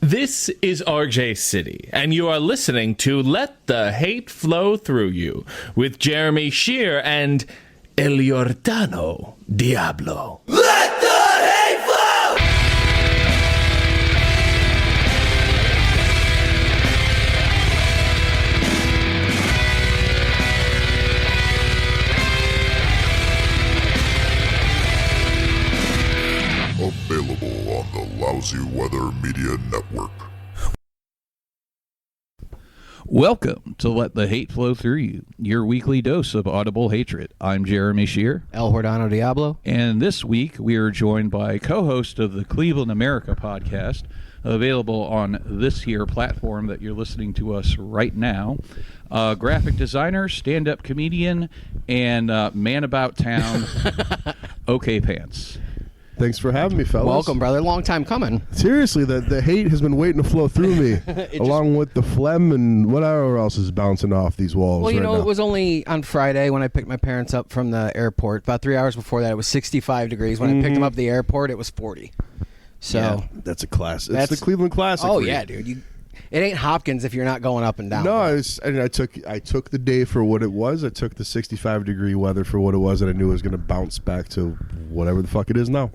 This is RJ City, and you are listening to Let the Hate Flow Through You with Jeremy Shear and El Giordano Diablo. Let the hate flow! Available on the Lousy Weather Media Network. Welcome to Let the Hate Flow Through You, your weekly dose of audible hatred. I'm Jeremy Shear. El Giordano Diablo. And this week we are joined by co-host of the Cleveland America podcast, available on this here platform that you're listening to us right now. Graphic designer, stand-up comedian, and man about town, Okpants. Thanks for having me, fellas. Welcome, brother. Long time coming. Seriously, the hate has been waiting to flow through me, along with the phlegm and whatever else is bouncing off these walls. Well, you right know, now. it was only on Friday when I picked my parents up from the airport. About 3 hours before that, it was 65 degrees. When I picked them up at the airport, it was 40. So Yeah, that's a class. It's the Cleveland Classic. Oh yeah, dude. It ain't Hopkins if you're not going up and down. No, I took the day for what it was. I took the 65-degree weather for what it was, and I knew it was going to bounce back to whatever the fuck it is now.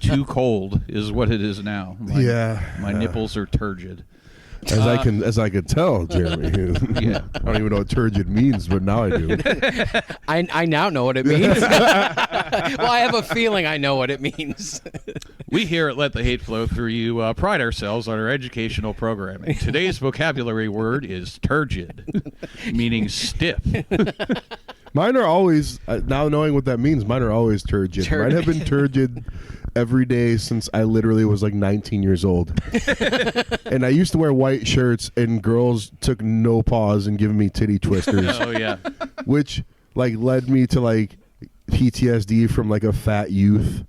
Too cold is what it is now. My nipples are turgid. As I could tell, Jeremy. Yeah. I don't even know what turgid means, but now I do. I now know what it means. Well, I have a feeling I know what it means. We here at Let the Hate Flow Through You pride ourselves on our educational programming. Today's vocabulary word is turgid, meaning stiff. Mine are always, now knowing what that means, mine are always turgid. Mine have been turgid every day since I literally was like 19 years old. And I used to wear white shirts, and girls took no pause in giving me titty twisters. Oh, yeah. Which like led me to like PTSD from like a fat youth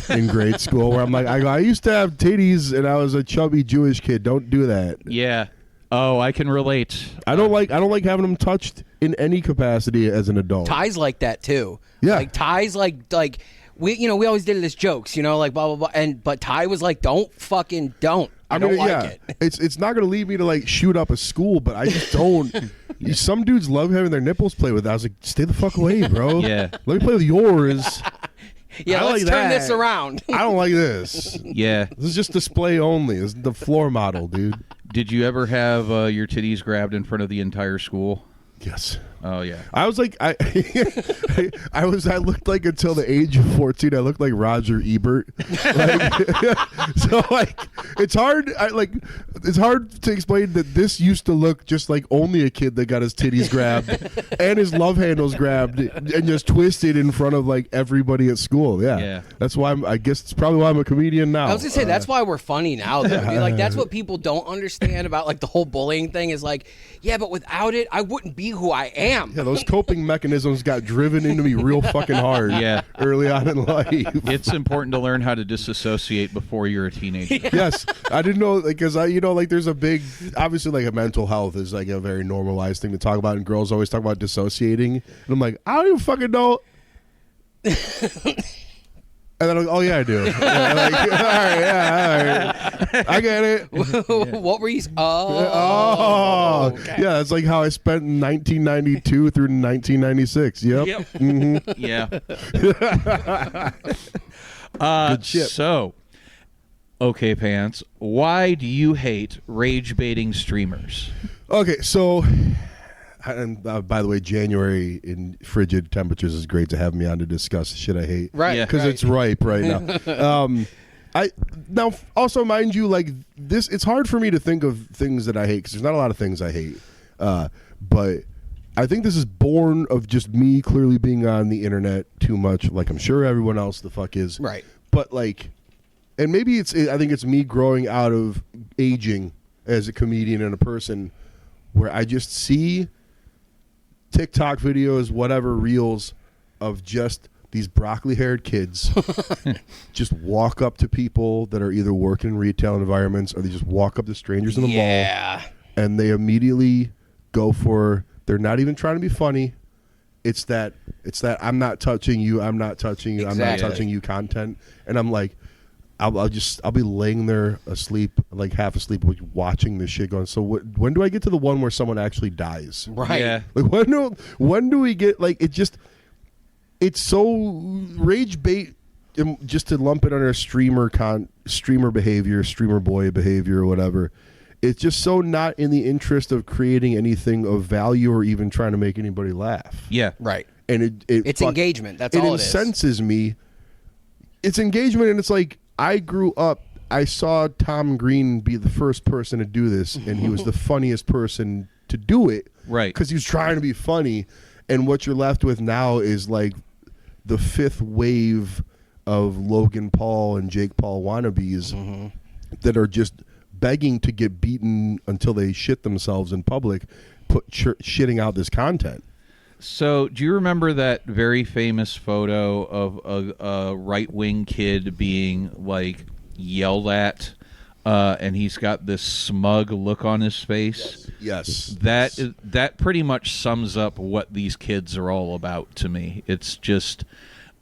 in grade school, where I'm like, I used to have titties and I was a chubby Jewish kid. Don't do that. Yeah. Oh, I can relate. I don't like having them touched in any capacity as an adult. Ty's like that too. Yeah. Like Ty's like we always did it as jokes, like blah blah blah. But Ty was like, don't. I don't like it. It's not gonna lead me to like shoot up a school, but I just don't. Some dudes love having their nipples played with. I was like, stay the fuck away, bro. Yeah. Let me play with yours. Yeah, let's turn this around. I don't like this. Yeah. This is just display only. This is the floor model, dude. Did you ever have your titties grabbed in front of the entire school? Yes. Oh, yeah. I was like, I looked like until the age of 14, I looked like Roger Ebert. So like, it's hard to explain that this used to look just like only a kid that got his titties grabbed and his love handles grabbed and just twisted in front of like everybody at school. Yeah. That's why I guess it's probably why I'm a comedian now. I was gonna say that's why we're funny now, though. Dude. Like that's what people don't understand about like the whole bullying thing is like, yeah, but without it, I wouldn't be who I am. Yeah, those coping mechanisms got driven into me real fucking hard early on in life. It's important to learn how to disassociate before you're a teenager. Yes. I didn't know, because there's a big, obviously like a mental health is like a very normalized thing to talk about, and girls always talk about dissociating. And I'm like, I don't even fucking know. And then I'm like, oh yeah, I do. Yeah, like, all right. I get it. What were you? Okay. Yeah, that's like how I spent 1992 through 1996. Yep. Mm-hmm. Yeah. Good shit. So, Okpants, why do you hate rage-baiting streamers? Okay, so... And by the way, January in frigid temperatures is great to have me on to discuss the shit I hate. Right. Because it's ripe right now. Now, also, mind you, like this, it's hard for me to think of things that I hate because there's not a lot of things I hate. But I think this is born of just me clearly being on the internet too much, like I'm sure everyone else the fuck is. Right. But like, and maybe I think it's me growing out of aging as a comedian and a person where I just see TikTok videos, whatever, reels of just these broccoli-haired kids just walk up to people that are either working in retail environments or they just walk up to strangers in the mall and they immediately go for, they're not even trying to be funny. It's that I'm not touching you, I'm not touching you, I'm not touching you content. And I'm like, I'll be laying there asleep, like half asleep, watching this shit going. So when do I get to the one where someone actually dies? Right. Yeah. Like when do we get like it's so rage bait, just to lump it under streamer behavior, streamer boy behavior, or whatever. It's just so not in the interest of creating anything of value or even trying to make anybody laugh. Yeah. Right. And It's engagement. That's all it is. It incenses me. It's engagement, and it's like I grew up. I saw Tom Green be the first person to do this, and he was the funniest person to do it. Right. Because he was trying to be funny, and what you're left with now is like the fifth wave of Logan Paul and Jake Paul wannabes that are just begging to get beaten until they shit themselves in public, shitting out this content. So, do you remember that very famous photo of a right-wing kid being like yelled at, and he's got this smug look on his face? Yes. That pretty much sums up what these kids are all about to me. It's just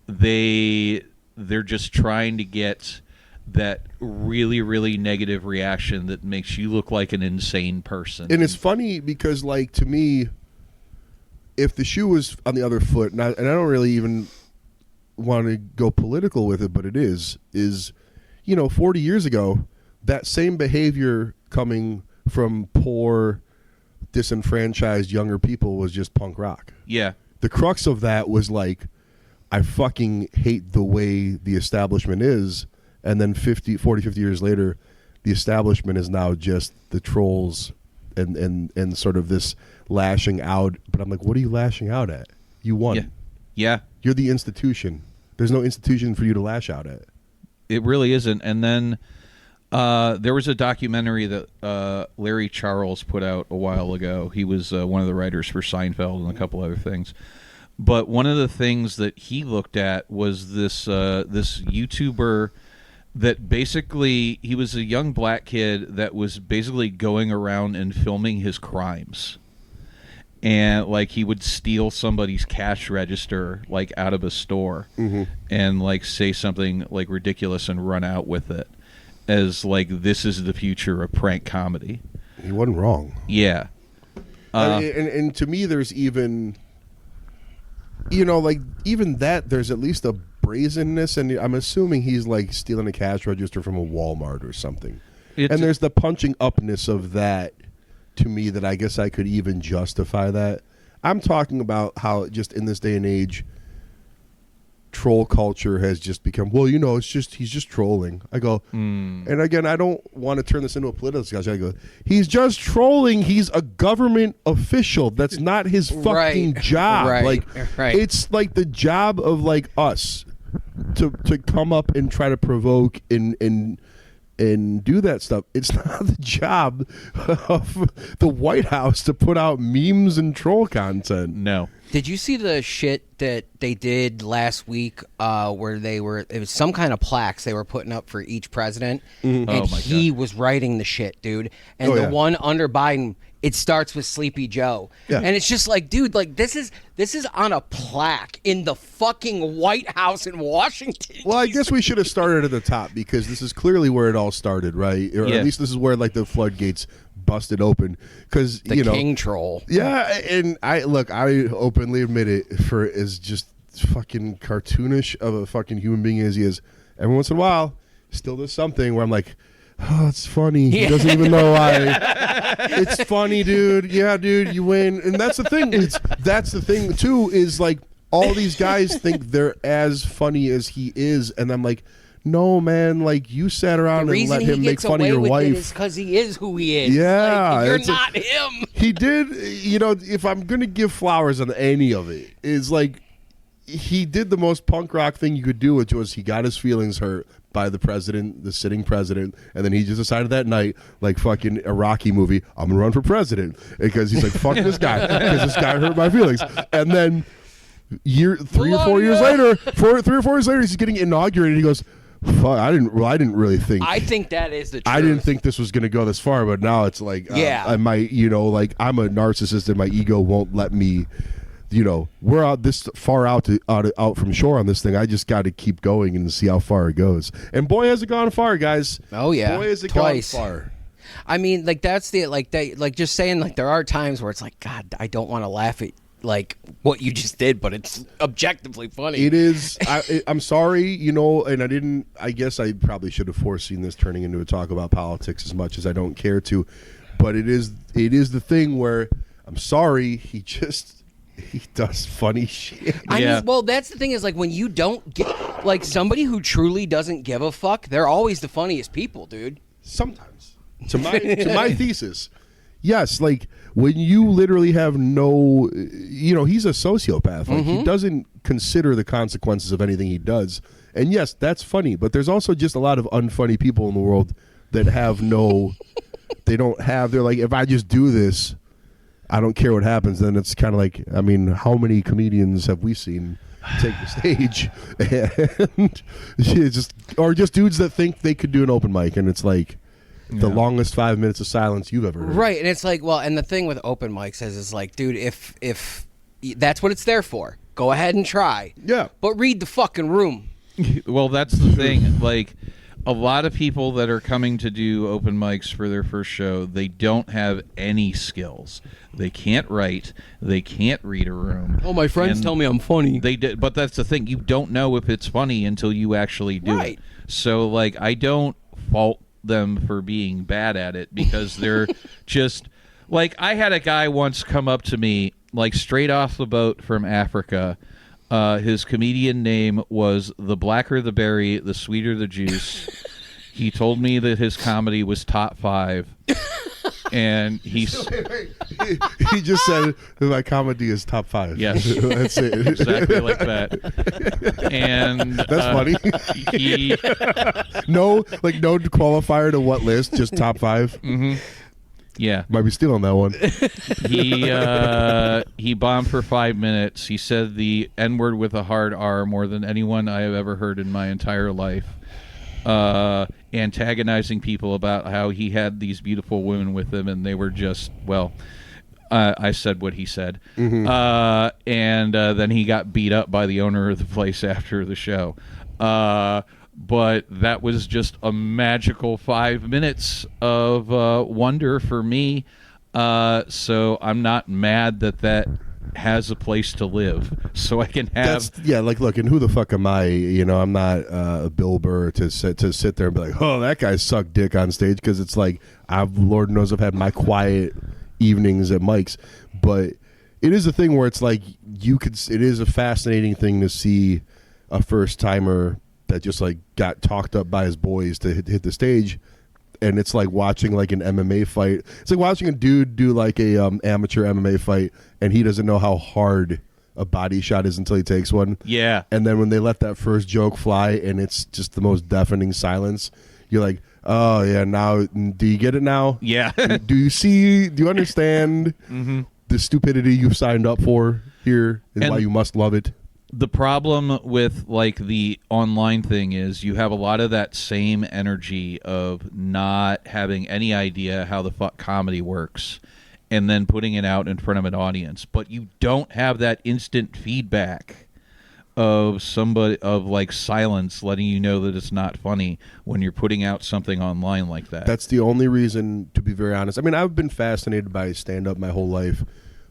they're just trying to get that really, really negative reaction that makes you look like an insane person. And it's funny because, like, to me, if the shoe was on the other foot, and I don't really even want to go political with it, but it is 40 years ago, that same behavior coming from poor, disenfranchised younger people was just punk rock. Yeah. The crux of that was like, I fucking hate the way the establishment is, and then 50 years later, the establishment is now just the trolls and sort of this lashing out. But I'm like, what are you lashing out at? You won. Yeah. You're the institution. There's no institution for you to lash out at. It really isn't. And then there was a documentary that Larry Charles put out a while ago. He was one of the writers for Seinfeld and a couple other things. But one of the things that he looked at was this YouTuber that basically, he was a young black kid that was basically going around and filming his crimes. And like he would steal somebody's cash register like out of a store and like say something like ridiculous and run out with it as like, this is the future of prank comedy. He wasn't wrong. Yeah. And to me, there's even, like even that, there's at least a brazenness, and I'm assuming he's like stealing a cash register from a Walmart or something. And there's the punching upness of that to me that I guess I could even justify that. I'm talking about how just in this day and age, troll culture has just become, he's just trolling. I go, and again, I don't want to turn this into a political discussion. I go, he's just trolling. He's a government official. That's not his fucking job. Right. It's like the job of like us to come up and try to provoke and do that stuff. It's not the job of the White House to put out memes and troll content. No. Did you see the shit that they did last week where it was some kind of plaques they were putting up for each president, and he was writing the shit, dude. And the one under Biden, it starts with Sleepy Joe. Yeah. And it's just like, dude, like this is on a plaque in the fucking White House in Washington. Well, I guess we should have started at the top because this is clearly where it all started, right? Or at least this is where like the floodgates busted open because the king troll. Yeah, and I openly admit it, for as just fucking cartoonish of a fucking human being as he is, every once in a while still does something where I'm like, oh, it's funny. He doesn't even know why. It's funny, dude. Yeah, dude, you win. And that's the thing. That's the thing too, is like all these guys think they're as funny as he is, and I'm like, no, man, like you sat around and let him make fun of your wife. Is because he is who he is. Yeah, like, you're not him. He did, if I'm gonna give flowers on any of it, is like he did the most punk rock thing you could do, which was he got his feelings hurt by the president, the sitting president, and then he just decided that night, like fucking a Rocky movie, I'm gonna run for president because he's like, fuck this guy because this guy hurt my feelings, and then 3 or 4 years later, he's getting inaugurated. He goes, fuck, I didn't really think. I think that is the truth. I didn't think this was going to go this far, but now it's like, I might, like I'm a narcissist and my ego won't let me we're out this far out from shore on this thing. I just got to keep going and see how far it goes. And boy, has it gone far, guys. Oh yeah, boy, has it twice. gone far. I mean, like that's the just saying like there are times where it's like, God, I don't want to laugh at like what you just did, but it's objectively funny. It is. I'm sorry, and I guess I probably should have foreseen this turning into a talk about politics as much as I don't care to, but it is the thing where I'm sorry, he does funny shit. I mean, well, that's the thing is like when you don't get like somebody who truly doesn't give a fuck, they're always the funniest people, dude. Sometimes, to my thesis, yes, like when you literally have no, he's a sociopath. Like he doesn't consider the consequences of anything he does. And yes, that's funny, but there's also just a lot of unfunny people in the world that have they're like, if I just do this, I don't care what happens. Then it's kind of like, I mean, how many comedians have we seen take the stage and just dudes that think they could do an open mic, and it's like the longest 5 minutes of silence you've ever heard. Right, and it's like, well, and the thing with open mics is like, dude, if that's what it's there for, go ahead and try. Yeah. But read the fucking room. Well, that's the thing. Like, a lot of people that are coming to do open mics for their first show, they don't have any skills. They can't write. They can't read a room. Oh, my friends tell me I'm funny. They did, but that's the thing. You don't know if it's funny until you actually do it. So, like, I don't fault them for being bad at it because they're just like, I had a guy once come up to me like straight off the boat from Africa. His comedian name was The Blacker the Berry, The Sweeter the Juice. He told me that his comedy was top 5. And he just said that my comedy is top 5. Yes. That's it. Exactly like that. And that's funny. No qualifier to what list, just top 5. Mm-hmm. Yeah. Might be stealing that one. He bombed for 5 minutes. He said the N-word with a hard R more than anyone I have ever heard in my entire life. Antagonizing people about how he had these beautiful women with him and they were just, I said what he said. Mm-hmm. And then he got beat up by the owner of the place after the show. But that was just a magical 5 minutes of wonder for me. So I'm not mad that has a place to live. So I can have... look, and who the fuck am I? I'm not a Bill Burr to sit there and be like, oh, that guy sucked dick on stage, because it's like, Lord knows I've had my quiet evenings at mics. But it is a thing where it's like, it is a fascinating thing to see a first-timer that just like got talked up by his boys to hit the stage, and it's like watching like an MMA fight. It's like watching a dude do like a amateur MMA fight, and he doesn't know how hard a body shot is until he takes one. Yeah. And then when they let that first joke fly, and it's just the most deafening silence, you're like, oh yeah, now do you get it now? Yeah. Do you understand the stupidity you've signed up for here, and why you must love it? The problem with like the online thing is you have a lot of that same energy of not having any idea how the fuck comedy works and then putting it out in front of an audience. But you don't have that instant feedback of somebody, of like silence letting you know that it's not funny when you're putting out something online like that. That's the only reason, to be very honest. I mean, I've been fascinated by stand-up my whole life,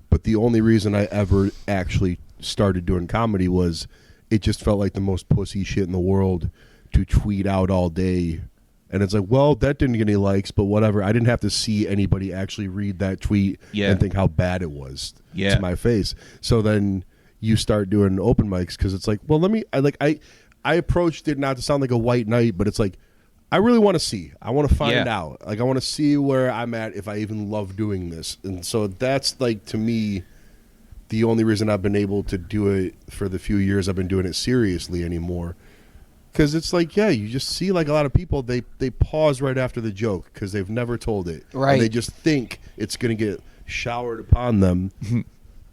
but the only reason I ever actually started doing comedy was it just felt like the most pussy shit in the world to tweet out all day. And it's like, well, that didn't get any likes, but whatever. I didn't have to see anybody actually read that tweet and think how bad it was to my face. So then you start doing open mics because it's like, well, I approached it not to sound like a white knight, but it's like, I really want to see. I want to find out. Like, I want to see where I'm at if I even love doing this. And so that's like, to me, the only reason I've been able to do it for the few years I've been doing it seriously anymore. Because it's like, you just see like a lot of people, they pause right after the joke because they've never told it. Right. And they just think it's going to get showered upon them.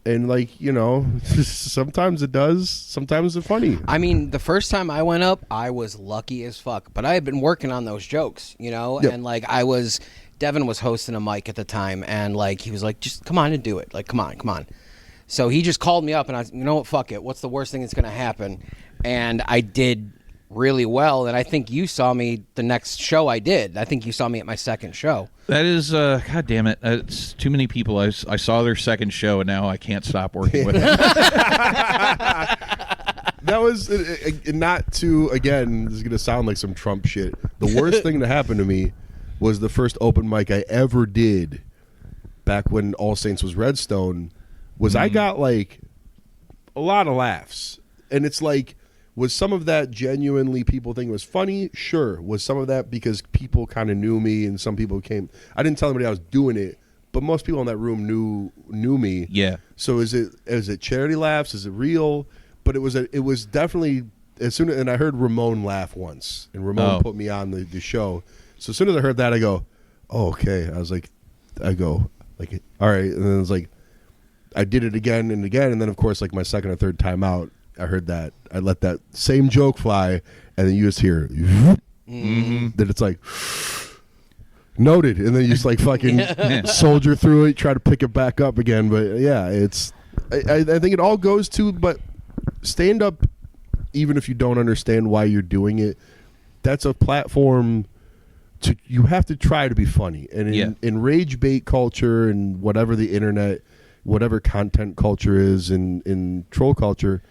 And like, sometimes it does. Sometimes it's funny. I mean, the first time I went up, I was lucky as fuck. But I had been working on those jokes, Yep. And like Devin was hosting a mic at the time. And like, he was like, just come on and do it. Like, come on. So he just called me up, and I was, you know what, fuck it. What's the worst thing that's going to happen? And I did really well, and I think you saw me the next show I did. I think you saw me at my second show. That is, God damn it. It's too many people. I saw their second show, and now I can't stop working with them. That was not to, again, this is going to sound like some Trump shit. The worst thing to happen to me was the first open mic I ever did back when All Saints was Redstone, was I got like a lot of laughs. And it's like, was some of that genuinely people think it was funny? Sure. Was some of that because people kind of knew me and some people came? I didn't tell anybody I was doing it, but most people in that room knew me. Yeah. So is it charity laughs? Is it real? But it was definitely and I heard Ramon laugh once, and Ramon put me on the show. So as soon as I heard that, I go, oh, okay. I go, all right. And then it's like, I did it again and again. And then, of course, like my second or third time out, I heard that. I let that same joke fly, and then you just hear, then it's like, noted. And then you just like fucking soldier through it, try to pick it back up again. But yeah, I think it all goes to, but stand up, even if you don't understand why you're doing it, that's a platform you have to try to be funny. And in rage bait culture and whatever the internet, whatever content culture is in troll culture,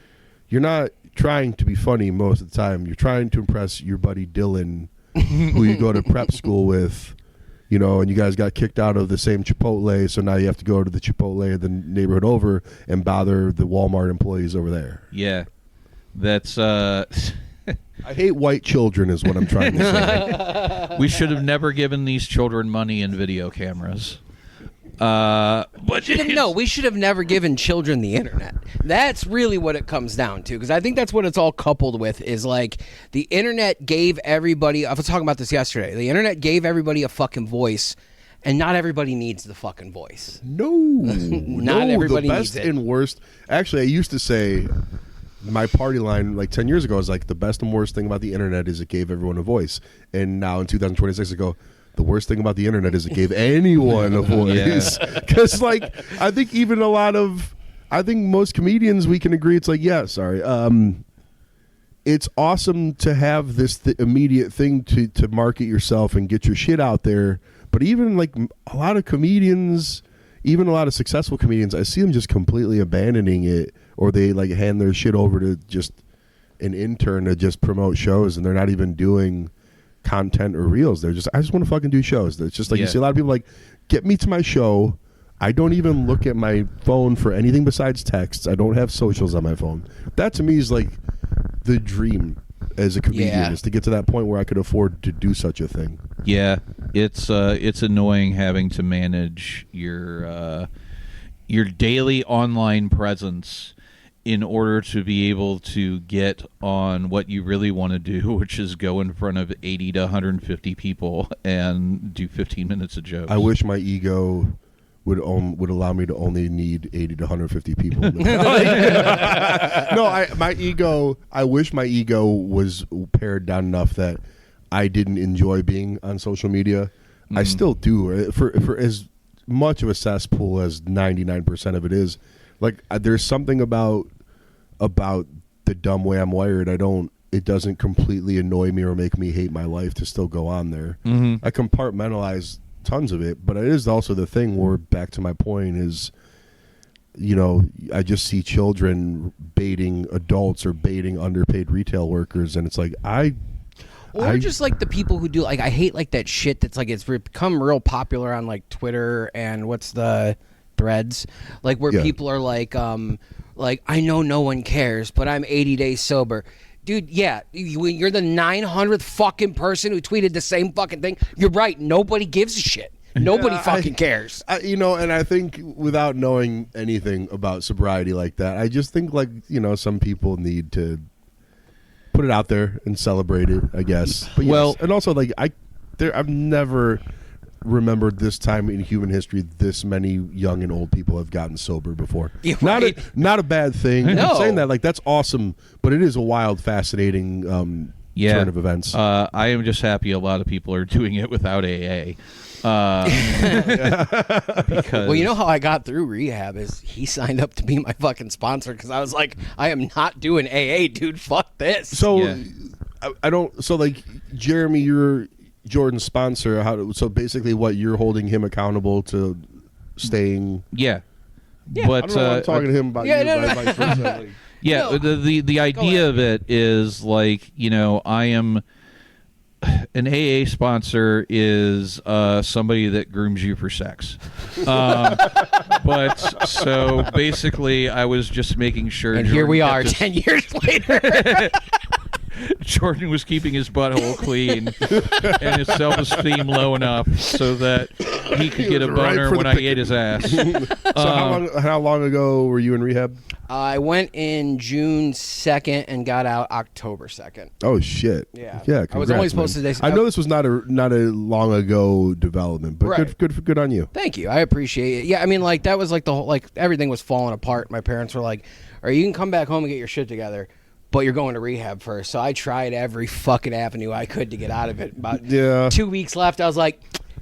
you're not trying to be funny most of the time. You're trying to impress your buddy Dylan, who you go to prep school with, and you guys got kicked out of the same Chipotle, so now you have to go to the Chipotle in the neighborhood over and bother the Walmart employees over there. Yeah. That's I hate white children is what I'm trying to say. We should have never given these children money and video cameras. But no, we should have never given children the internet. That's really what it comes down to, because I think that's what it's all coupled with, is like the internet gave everybody, I was talking about this yesterday, the internet gave everybody a fucking voice, and not everybody needs the fucking voice. No. Not everybody the needs best it. and worst. Actually, I used to say, my party line like 10 years ago was like, the best and worst thing about the internet is it gave everyone a voice. And now in 2026 I go, the worst thing about the internet is it gave anyone a voice. Because like, I think even I think most comedians, we can agree, it's like, yeah, sorry. It's awesome to have this immediate thing to market yourself and get your shit out there. But even like a lot of comedians, even a lot of successful comedians, I see them just completely abandoning it, or they like hand their shit over to just an intern to just promote shows, and they're not even doing content or reels. They're just, I just want to fucking do shows. It's just like, you see a lot of people like, get me to my show. I don't even look at my phone for anything besides texts. I don't have socials on my phone. That to me is like the dream as a comedian, is to get to that point where I could afford to do such a thing. Yeah, it's annoying having to manage your daily online presence in order to be able to get on what you really want to do, which is go in front of 80 to 150 people and do 15 minutes of jokes. I wish my ego would allow me to only need 80 to 150 people. I wish my ego was pared down enough that I didn't enjoy being on social media. I still do. For as much of a cesspool as 99% of it is, like there's something about the dumb way I'm wired. It doesn't completely annoy me or make me hate my life to still go on there. I compartmentalize tons of it, but it is also the thing where, back to my point, is, I just see children baiting adults or baiting underpaid retail workers, and it's like just like the people who do, like, I hate like that shit that's like, it's become real popular on like Twitter and what's the Threads, like where people are like I know no one cares, but I'm 80 days sober. Dude, yeah, you're the 900th fucking person who tweeted the same fucking thing. You're right. Nobody gives a shit. Nobody fucking cares. And I think without knowing anything about sobriety like that, I just think like, some people need to put it out there and celebrate it, I guess. But yes, and also like I've never remembered this time in human history this many young and old people have gotten sober before. Yeah, right. Not a bad thing. No. I'm saying that like that's awesome, but it is a wild, fascinating turn of events. I am just happy a lot of people are doing it without AA. Because Well, you know how I got through rehab is he signed up to be my fucking sponsor because I was like, I am not doing AA, dude. Fuck this. So Yeah. I don't. So like Jeremy, you're Jordan's sponsor. So basically, what you're holding him accountable to staying. yeah. Yeah. But I don't know why I'm talking to him about Yeah, you. no, but no. vice versa, like- Yeah, No. the idea ahead. of it is like, I am an AA sponsor is somebody that grooms you for sex. But so basically, I was just making sure. And here Jordan we kept are his- 10 years later. Jordan was keeping his butthole clean and his self-esteem low enough so that he could get a was ripe boner for when the I ate his ass. So how long ago were you in rehab? I went in June 2nd and got out October 2nd. Oh shit! Yeah. yeah. I was only congrats, supposed man. to- I know this was not a long ago development, but Right. good on you. Thank you. I appreciate it. Yeah, I mean, like, that was like the whole, like, everything was falling apart. My parents were like, all right, you can come back home and get your shit together, but you're going to rehab first. So I tried every fucking avenue I could to get out of it. About Yeah. 2 weeks left, I was like,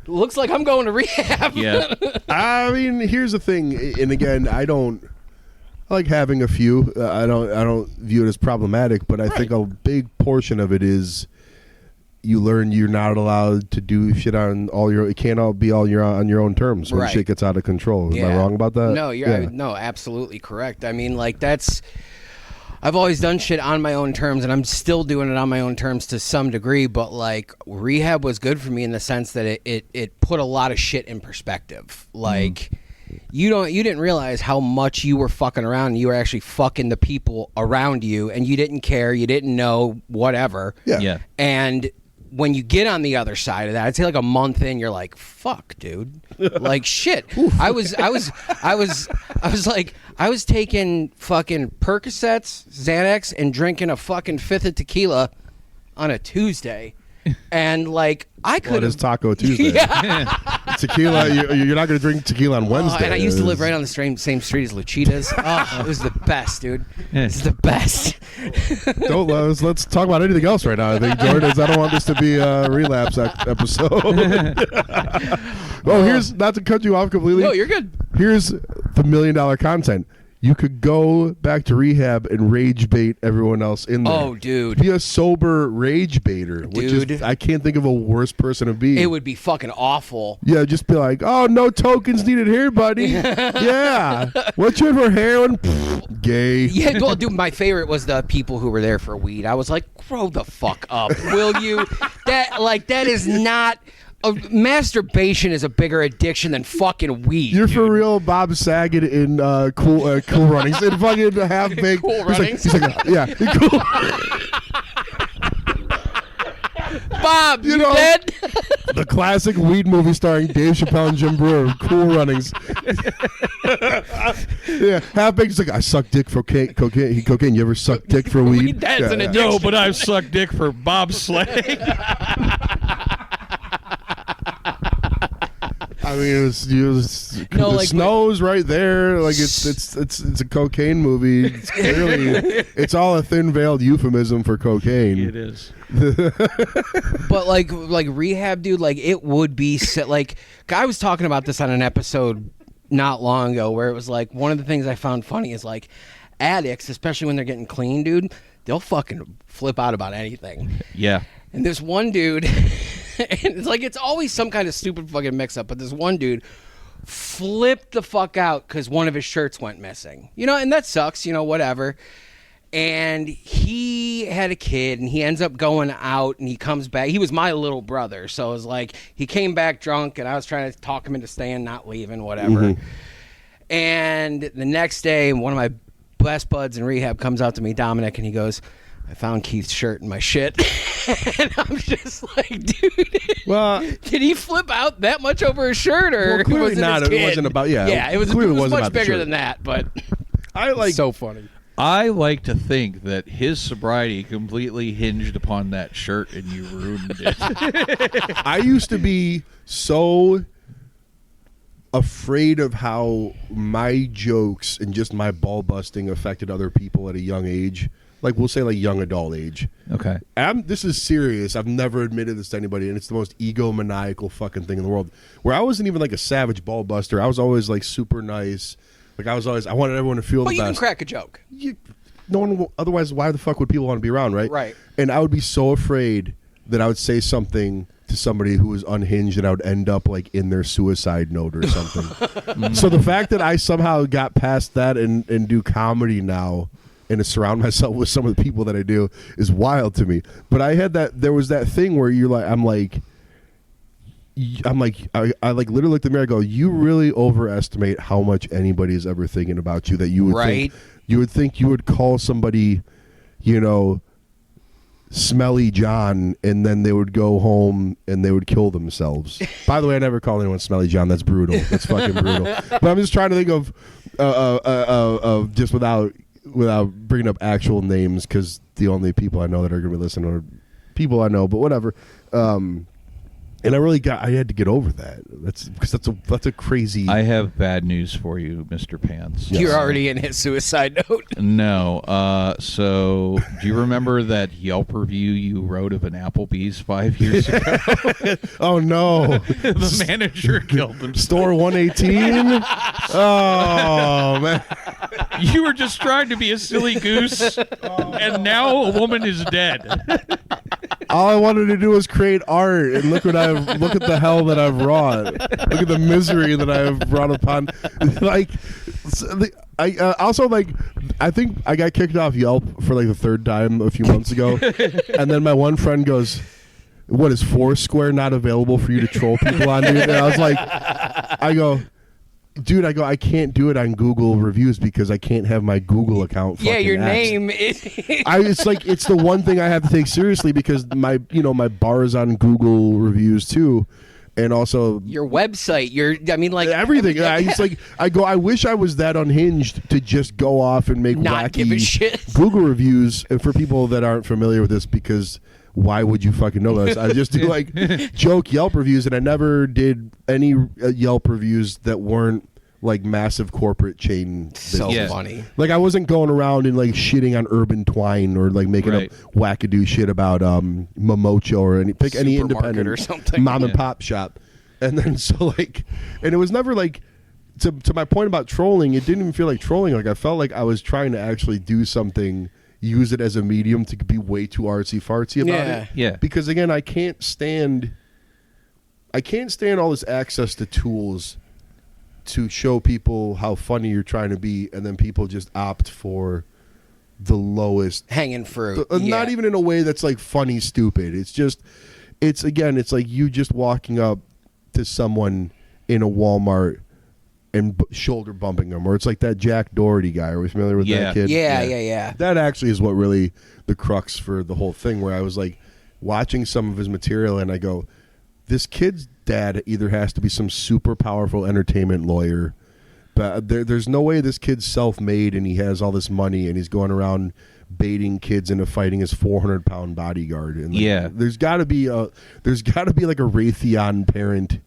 looks like I'm going to rehab. Yeah. I mean, here's the thing, and again, I like having a few. I don't view it as problematic, but I think a big portion of it is you learn you're not allowed to do shit on all your. It can't all be on your own terms when Right. shit gets out of control. Am I Yeah. wrong about that? No, no, absolutely correct. I mean, like, I've always done shit on my own terms, and I'm still doing it on my own terms to some degree. But like, rehab was good for me in the sense that it put a lot of shit in perspective. Like, you didn't realize how much you were fucking around. And you were actually fucking the people around you, and you didn't care. You didn't know whatever. Yeah. Yeah. And when you get on the other side of that, I'd say like a month in, you're like, fuck, dude. Like, shit. I was taking fucking Percocets, Xanax, and drinking a fucking fifth of tequila on a Tuesday. And like, I could Well, it is have. Taco Tuesday. Tequila. You're not going to drink tequila on Wednesday. And I used to live right on the same street as Luchitas. Oh, it was the best, dude. It's the best. Don't let's talk about anything else right now. I think Jordan. I don't want this to be a relapse episode. Here's not to cut you off completely. No, you're good. Here's the $1 million content. You could go back to rehab and rage bait everyone else in there. Oh, dude. Be a sober rage baiter. Which is, Dude. I can't think of a worse person to be. It would be fucking awful. Yeah, just be like, oh, no tokens needed here, buddy. Yeah. What you in for heroin? Pfft, gay. Yeah, well, dude, my favorite was the people who were there for weed. I was like, grow the fuck up, will you? That is not. Masturbation is a bigger addiction than fucking weed. You're dude. for real, Bob Saget in Cool Runnings. In fucking Half Baked. Cool He's Runnings? like, yeah, cool. Bob, you know- dead? The classic weed movie starring Dave Chappelle and Jim Brewer, Cool Runnings. Yeah, Half Baked is like, I suck dick for cocaine. You ever suck dick for weed? That's an Yeah. addiction. No, but I've sucked dick for bobsledding. I mean, it No, like, snow's right there. Like it's a cocaine movie. It's clearly, it's all a thin veiled euphemism for cocaine. It is. But like rehab, dude, like it would be like I was talking about this on an episode not long ago where it was like one of the things I found funny is like addicts, especially when they're getting clean, dude, they'll fucking flip out about anything. Yeah. And this one dude, and it's like it's always some kind of stupid fucking mix up, but this one dude flipped the fuck out because one of his shirts went missing. And that sucks, whatever. And he had a kid, and he ends up going out, and he comes back. He was my little brother, so it was like he came back drunk, and I was trying to talk him into staying, not leaving, whatever. And the next day, one of my best buds in rehab comes out to me, Dominic, and he goes, I found Keith's shirt in my shit. And I'm just like, dude, Well, did he flip out that much over his shirt, or Well, clearly was it not. his It kid? wasn't about- yeah, Yeah, it was clearly much wasn't about the bigger shirt. than that, but I like so funny. I like to think that his sobriety completely hinged upon that shirt, and you ruined it. I used to be so afraid of how my jokes and just my ball busting affected other people at a young age like we'll say like young adult age. Okay. This is serious. I've never admitted this to anybody, and it's the most egomaniacal fucking thing in the world. Where I wasn't even like a savage ball buster. I was always like super nice. Like I wanted everyone to feel the best. But you can crack a joke. No one will, otherwise, why the fuck would people want to be around, right? Right. And I would be so afraid that I would say something to somebody who was unhinged and I would end up like in their suicide note or something. So the fact that I somehow got past that and do comedy now and to surround myself with some of the people that I do is wild to me. But I had there was that thing where you're like, I like literally looked in the mirror and go, you really overestimate how much anybody is ever thinking about you, that you would think you would call somebody, Smelly John, and then they would go home and they would kill themselves. By the way, I never call anyone Smelly John. That's brutal. That's fucking brutal. But I'm just trying to think of just without bringing up actual names, because the only people I know that are going to be listening are people I know. But whatever. And I had to get over that. That's a crazy. I have bad news for you, Mr. Pants. You're already in his suicide note. No. So, do you remember that Yelp review you wrote of an Applebee's 5 years ago? Oh no! The manager killed himself. Store 118. Oh man! You were just trying to be a silly goose, and now a woman is dead. All I wanted to do was create art, and look at the hell that I've wrought. Look at the misery that I have brought upon. I think I got kicked off Yelp for like the third time a few months ago, and then my one friend goes, "What, is Foursquare not available for you to troll people on?" Dude? And I was like, Dude, I can't do it on Google reviews because I can't have my Google account. Yeah, your axed. name is. It's the one thing I have to take seriously because my bar is on Google reviews too, and also your website. Everything. I wish I was that unhinged to just go off and make not give a shit. Google reviews. And for people that aren't familiar with this, because why would you fucking know this? I just do like joke Yelp reviews, and I never did any Yelp reviews that weren't like massive corporate chain. So funny. Like I wasn't going around and like shitting on Urban Twine or like making up wackadoo shit about Momocho or any independent or something. mom and pop shop. And then and it was never like to my point about trolling. It didn't even feel like trolling. Like I felt like I was trying to actually do something. Use it as a medium to be way too artsy fartsy about it. Yeah. Because again, I can't stand all this access to tools to show people how funny you're trying to be, and then people just opt for the lowest hanging fruit. Not even in a way that's like funny stupid. It's like you just walking up to someone in a Walmart and shoulder bumping them, or it's like that Jack Doherty guy. Are we familiar with that kid? Yeah. That actually is what really the crux for the whole thing, where I was like watching some of his material and I go, this kid's dad either has to be some super powerful entertainment lawyer, but there's no way this kid's self-made and he has all this money and he's going around baiting kids into fighting his 400-pound bodyguard. And there's got to be like a Raytheon parent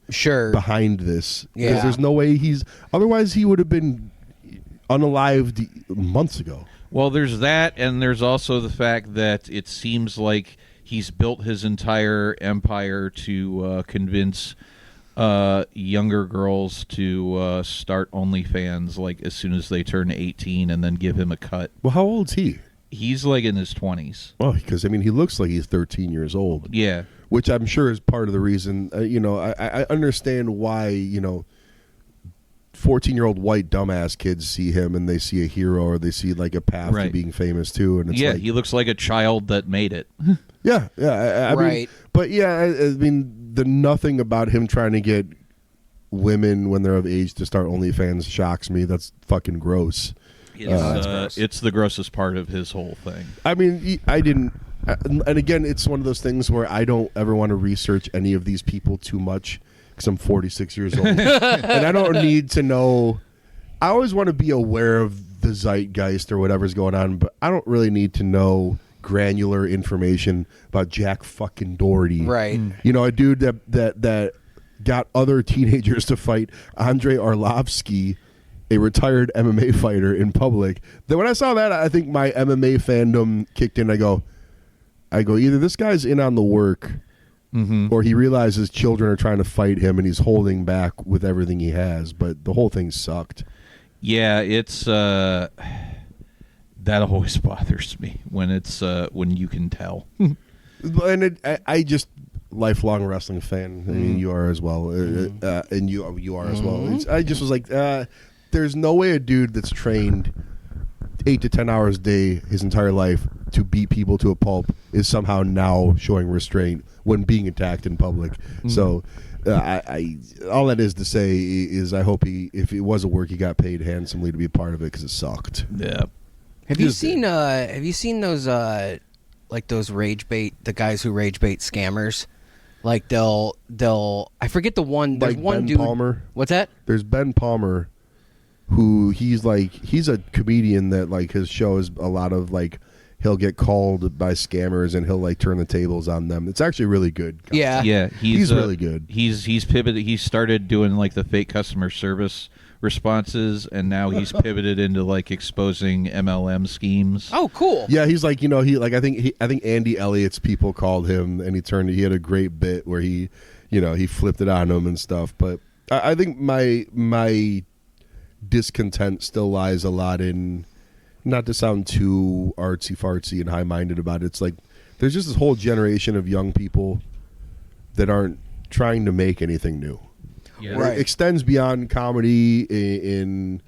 behind this. Because there's no way otherwise he would have been unalived months ago. Well, there's that, and there's also the fact that it seems like he's built his entire empire to convince younger girls to start OnlyFans like as soon as they turn 18 and then give him a cut. Well, how old's he? He's like in his 20s. Well, because, he looks like he's 13 years old. Yeah. Which I'm sure is part of the reason, I understand why, 14-year-old white dumbass kids see him and they see a hero or they see like a path to being famous too. And it's he looks like a child that made it. Yeah. I mean, but the nothing about him trying to get women when they're of age to start OnlyFans shocks me. That's fucking gross. It's the grossest part of his whole thing. I mean, and again, it's one of those things where I don't ever want to research any of these people too much because I'm 46 years old. And I don't need to know. I always want to be aware of the zeitgeist or whatever's going on, but I don't really need to know granular information about Jack fucking Doherty. Right. A dude that got other teenagers to fight Andrei Arlovsky a retired MMA fighter in public. Then when I saw that, I think my MMA fandom kicked in. I go, either this guy's in on the work, or he realizes children are trying to fight him and he's holding back with everything he has. But the whole thing sucked. Yeah, it's that always bothers me when it's when you can tell. And I just lifelong wrestling fan. I mean, you are as well, and you are as well. I just was like, there's no way a dude that's trained 8 to 10 hours a day his entire life to beat people to a pulp is somehow now showing restraint when being attacked in public. So I all that is to say is I hope if it was a work, he got paid handsomely to be a part of it because it sucked. Yeah. Have you seen those like those the guys who rage bait scammers? Like they'll I forget the one. There's like one Ben dude. Palmer. What's that? There's Ben Palmer, who he's a comedian that like his show is a lot of like he'll get called by scammers and he'll like turn the tables on them. It's actually really good. Yeah, yeah. He's really good. He's pivoted. He started doing like the fake customer service responses, and now he's pivoted into like exposing MLM schemes. Oh, cool. Yeah, he's like, I think Andy Elliott's people called him and he had a great bit where he flipped it on him and stuff. But I think my discontent still lies a lot in, not to sound too artsy fartsy and high minded about it, it's like there's just this whole generation of young people that aren't trying to make anything new. Yeah. Right. It extends beyond comedy in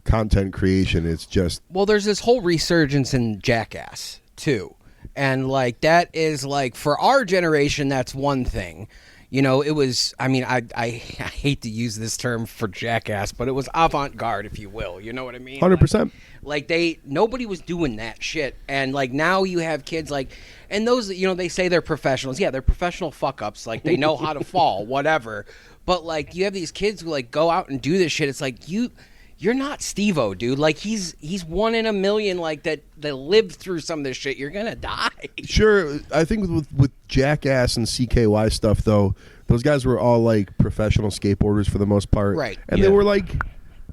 content creation. It's just, well, there's this whole resurgence in Jackass too, and like that is like for our generation, that's one thing. It was. I mean, I hate to use this term for Jackass, but it was avant-garde, if you will. You know what I mean? 100%. Like nobody was doing that shit, and like now you have kids like, and those they say they're professionals. Yeah, they're professional fuck ups. Like they know how to fall, whatever. But like you have these kids who like go out and do this shit. It's like you're not Steve-O, dude. Like he's one in a million. Like that lived through some of this shit. You're gonna die. Sure, I think with Jackass and CKY stuff though, those guys were all like professional skateboarders for the most part, right? And they were like,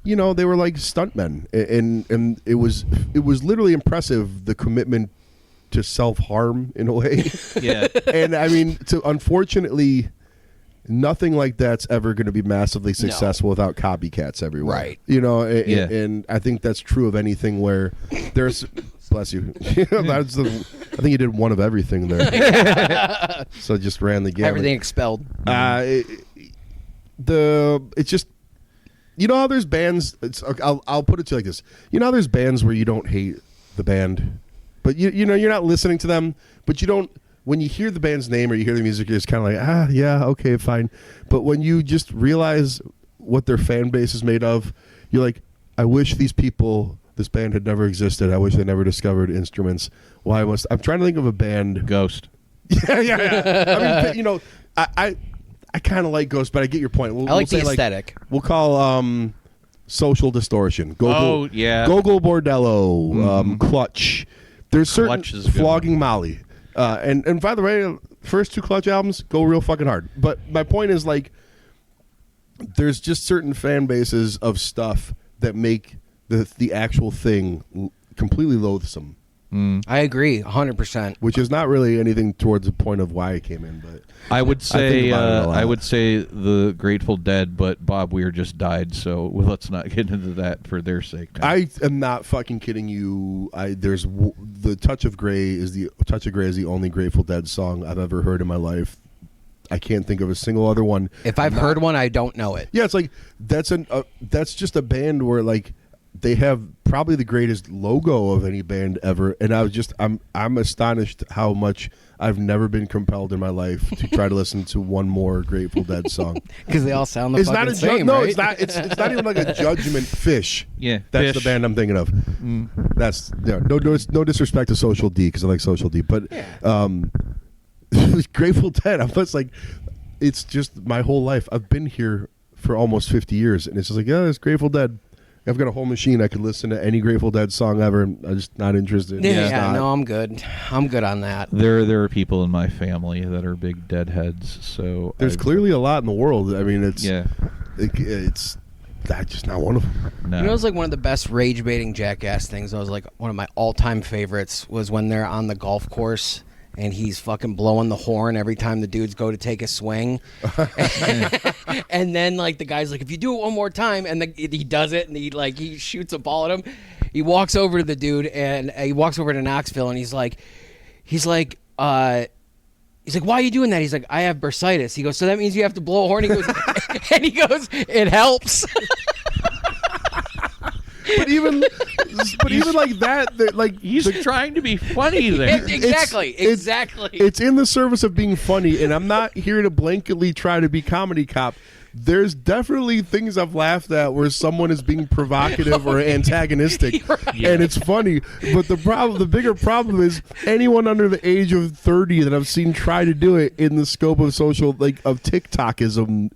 they were like stuntmen, and it was literally impressive, the commitment to self-harm in a way. Yeah, and I mean, unfortunately. Nothing like that's ever going to be massively successful without copycats everywhere. Right. And I think that's true of anything where there's... Bless you. I think you did one of everything there. So just ran the gamut. Everything expelled. It's just... You know how there's bands... I'll put it to you like this. You know how there's bands where you don't hate the band, but you're not listening to them, but you don't... When you hear the band's name or you hear the music, you're just kind of like, yeah, okay, fine. But when you just realize what their fan base is made of, you're like, I wish this band had never existed. I wish they never discovered instruments. I'm trying to think of a band. Ghost. Yeah. I mean, I kind of like Ghost, but I get your point. I like the aesthetic. We'll call Social Distortion. Gogol Bordello. Clutch. There's certain Flogging Molly. And by the way, first 2 Clutch albums go real fucking hard. But my point is, like, there's just certain fan bases of stuff that make the actual thing completely loathsome. I agree 100%. Which is not really anything towards the point of why I came in, but I would say the Grateful Dead, but Bob Weir just died, so let's not get into that for their sake. Now. I am not fucking kidding you. The Touch of Grey is the only Grateful Dead song I've ever heard in my life. I can't think of a single other one. If I've heard one, I don't know it. Yeah, it's like that's just a band where like they have probably the greatest logo of any band ever, and I'm astonished how much I've never been compelled in my life to try to listen to one more Grateful Dead song because they all sound the fucking same. No, right? it's not. It's not even like a judgment. Fish. Yeah, that's Fish. The band I'm thinking of. That's no disrespect to Social D because I like Social D, but Grateful Dead. I'm just like, it's just my whole life. I've been here for almost 50 years, and it's just like, yeah, it's Grateful Dead. I've got a whole machine. I could listen to any Grateful Dead song ever, and I'm just not interested. No, I'm good. I'm good on that. There are people in my family that are big Deadheads, so there's clearly a lot in the world. I mean, it's That's just not one of them. No. You know, it was like one of the best rage baiting jackass things. I was like, one of my all time favorites was when they're on the golf course and he's fucking blowing the horn every time the dudes go to take a swing. And then like the guy's like, if you do it one more time, and he does it, and he shoots a ball at him. He walks over to the dude, and he walks over to Knoxville, and he's like, why are you doing that? He's like, I have bursitis. He goes, so that means you have to blow a horn? He goes, and he goes, it helps. But even like that, like He's trying to be funny there. Exactly. It's in the service of being funny, and I'm not here to blanketly try to be comedy cop. There's definitely things I've laughed at where someone is being provocative or antagonistic, and it's funny. But the bigger problem is anyone under the age of 30 that I've seen try to do it in the scope of social, like of TikTokism,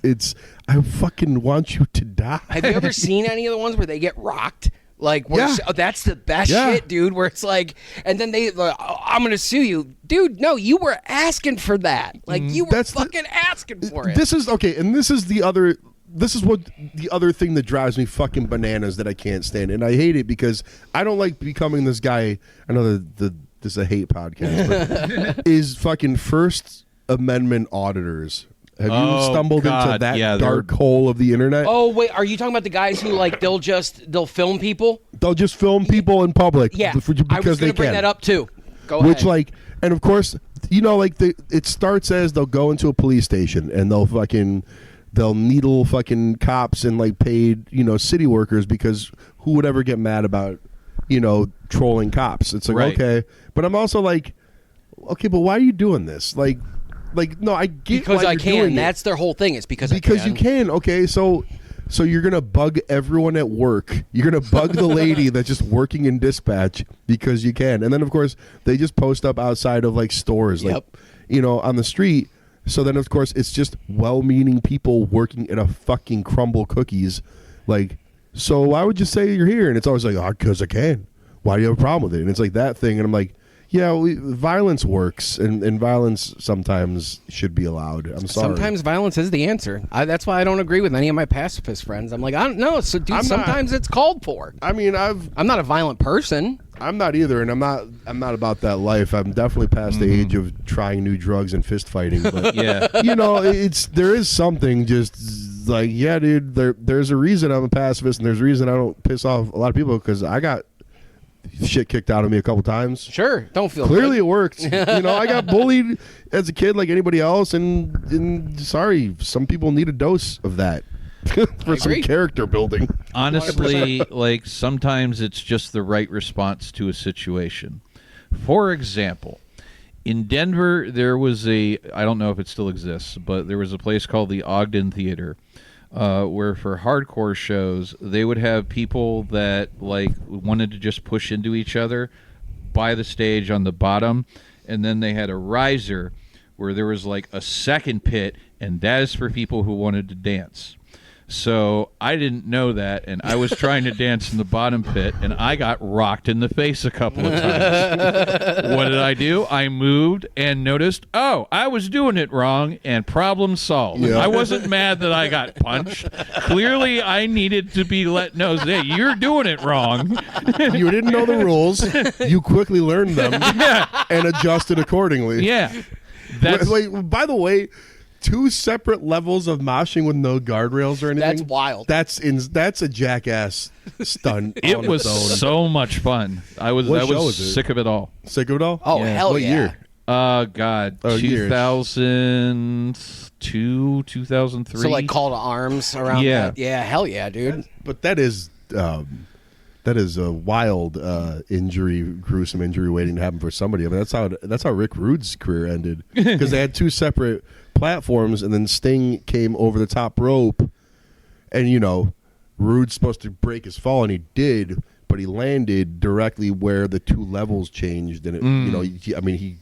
it's I fucking want you to die. Have you ever seen any of the ones where they get rocked? Like, that's the best shit, dude. Where it's like, and then I'm gonna sue you, dude. No, you were asking for that. Like, you were fucking asking for it. This is okay, and this is what the other thing that drives me fucking bananas that I can't stand, and I hate it because I don't like becoming this guy. I know this is a hate podcast, but is fucking First Amendment auditors. Have you stumbled into that dark hole of the internet? Oh wait, are you talking about the guys who like they'll film people? They'll just film people in public. Yeah, because I was going to bring that up too. Go ahead. Which and of course, it starts as they'll go into a police station and they'll needle fucking cops and like paid city workers, because who would ever get mad about trolling cops? It's like okay, but I'm also like, okay, but why are you doing this? Like no, I get because why I you're can. doing That's their whole thing. It's because you can. Okay, so you're gonna bug everyone at work. You're gonna bug the lady that's just working in dispatch because you can. And then of course they just post up outside of like stores, like on the street. So then of course it's just well-meaning people working at a fucking Crumble Cookies. Like, so why would you say you're here? And it's always like, because I can. Why do you have a problem with it? And it's like that thing. And I'm like, yeah, violence works, and violence sometimes should be allowed. I'm sorry. Sometimes violence is the answer. That's why I don't agree with any of my pacifist friends. I'm like, I don't know. So, dude, sometimes it's called for. I mean, I'm not a violent person. I'm not either, and I'm not about that life. I'm definitely past the age of trying new drugs and fist fighting. But Yeah. there is something just like, yeah, dude. There's a reason I'm a pacifist, and there's a reason I don't piss off a lot of people, because I got shit kicked out of me a couple times. Sure, don't feel clearly good. It worked. I got bullied as a kid like anybody else, and sorry, some people need a dose of that for some character building. Honestly, like sometimes it's just the right response to a situation. For example, in Denver, there was I don't know if it still exists, but there was a place called the Ogden Theater, where for hardcore shows, they would have people that like wanted to just push into each other by the stage on the bottom, and then they had a riser where there was like a second pit, and that is for people who wanted to dance. So I didn't know that, and I was trying to dance in the bottom pit, and I got rocked in the face a couple of times. What did I do? I moved and noticed, I was doing it wrong, and problem solved. Yeah. I wasn't mad that I got punched. Clearly, I needed to be let know, hey, you're doing it wrong. You didn't know the rules. You quickly learned them and adjusted accordingly. Yeah. That's, Wait, by the way, 2 separate levels of moshing with no guardrails or anything. That's wild. That's a jackass stunt. it on was its own. so much fun. I was sick of it all. Sick of it all? Oh, hell what yeah. year? God, years. 2002, 2003. So like call to arms around that. Yeah, hell yeah, dude. But that is a wild gruesome injury waiting to happen for somebody. I mean, that's how Rick Rude's career ended, because they had 2 separate platforms, and then Sting came over the top rope, and Rude's supposed to break his fall, and he did, but he landed directly where the 2 levels changed, and it, he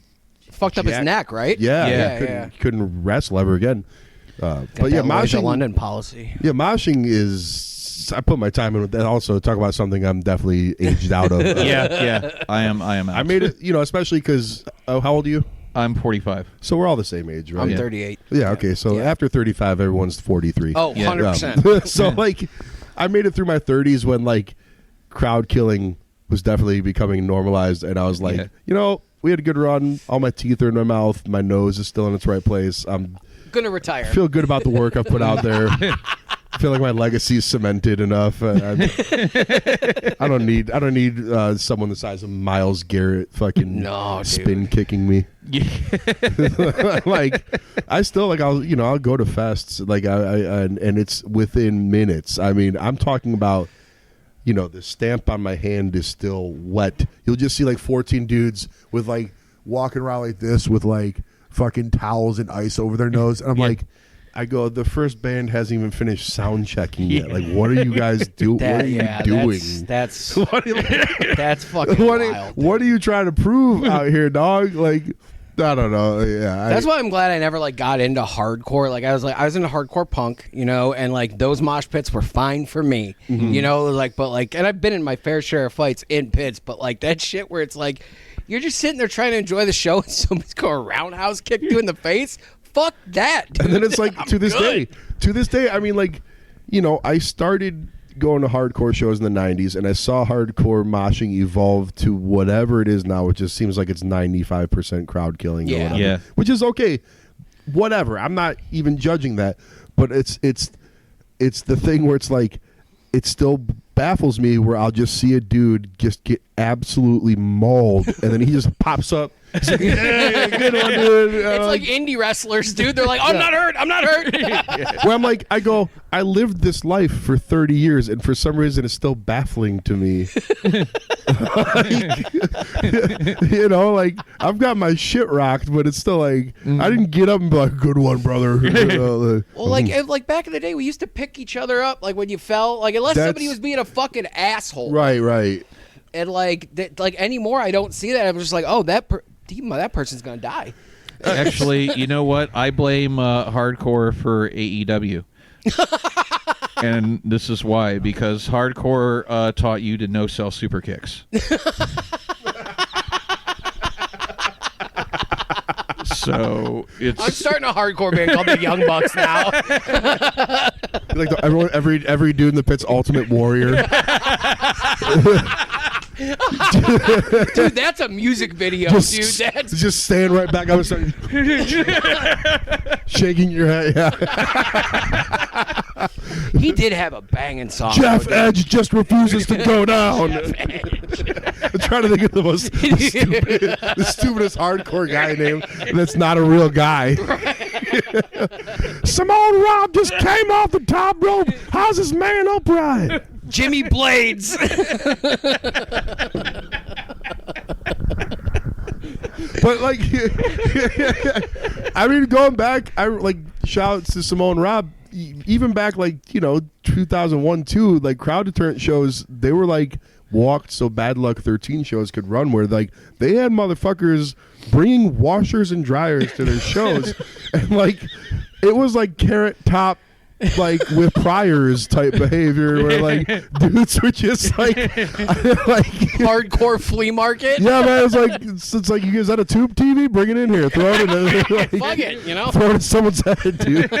fucked up his neck, right? Yeah. Couldn't wrestle ever again. But yeah, moshing. London policy. Yeah, moshing is. I put my time in with that. Also, talk about something I'm definitely aged out of. Yeah, I am. I made it, especially because. How old are you? I'm 45. So we're all the same age, right? I'm 38. Yeah, okay. So after 35, everyone's 43. Oh, 100%. So, like, I made it through my 30s when, like, crowd killing was definitely becoming normalized. And I was like, you know, we had a good run. All my teeth are in my mouth. My nose is still in its right place. I'm going to retire. Feel good about the work I've put out there. I feel like my legacy is cemented enough. I don't need someone the size of Myles Garrett fucking spin kicking me. Like, I still like I'll go to fests like and it's within minutes. I mean, I'm talking about, you know, the stamp on my hand is still wet. You'll just see like 14 dudes with like walking around like this with like fucking towels and ice over their nose. And I'm like, I go, the first band hasn't even finished sound checking yet. Like, what are you guys doing? What are you doing? That's that's fucking wild. What are you trying to prove out here, dog? Like, I don't know. Yeah, that's why I'm glad I never like got into hardcore. Like I was into hardcore punk, you know, and like those mosh pits were fine for me, you know, like, but like, and I've been in my fair share of fights in pits, but like that shit where it's like you're just sitting there trying to enjoy the show and somebody's going to roundhouse kick you in the face. Fuck that, dude. And then it's like to this day, I mean, like, you know, I started going to hardcore shows in the 90s and I saw hardcore moshing evolve to whatever it is now, which just seems like it's 95% crowd killing or whatever, which is okay, whatever. I'm not even judging that, but it's the thing where it's like, it still baffles me where I'll just see a dude just get absolutely mauled and then he just pops up. He's like, hey, good one, dude. It's like indie wrestlers, dude. They're like, I'm not hurt. Where I'm like, I lived this life for 30 years, and for some reason, it's still baffling to me. Like, you know, like, I've got my shit rocked, but it's still like, I didn't get up and be like, good one, brother. Well, like back in the day, we used to pick each other up, like when you fell, like unless somebody was being a fucking asshole. Right. And like anymore, I don't see that. I'm just like, oh, that person's gonna die. Actually, you know what? I blame hardcore for AEW. And this is why, because hardcore taught you to no-sell super kicks. So I'm starting a hardcore band called the Young Bucks now. Like every dude in the pit's Ultimate Warrior. Dude, that's a music video, dude. That's just staying right back up and starting shaking your head. Yeah. He did have a banging song. Jeff Edge just refuses to go down. I'm trying to think of the stupidest hardcore guy name that's not a real guy. Simone Robb just came off the top rope. How's this man upright? Jimmy Blades. But like, I mean, going back, I like shout outs to Simone Robb. Even back, like, you know, 2001, 2, like crowd deterrent shows, they were like walked so Bad Luck 13 shows could run, where like they had motherfuckers bringing washers and dryers to their shows, and like it was like Carrot Top, like with priors type behavior, where like dudes were just like hardcore flea market. Yeah, man, it's like, you guys had a tube TV, bring it in here, throw it in, like, fuck it, you know, throw it at someone's head, dude.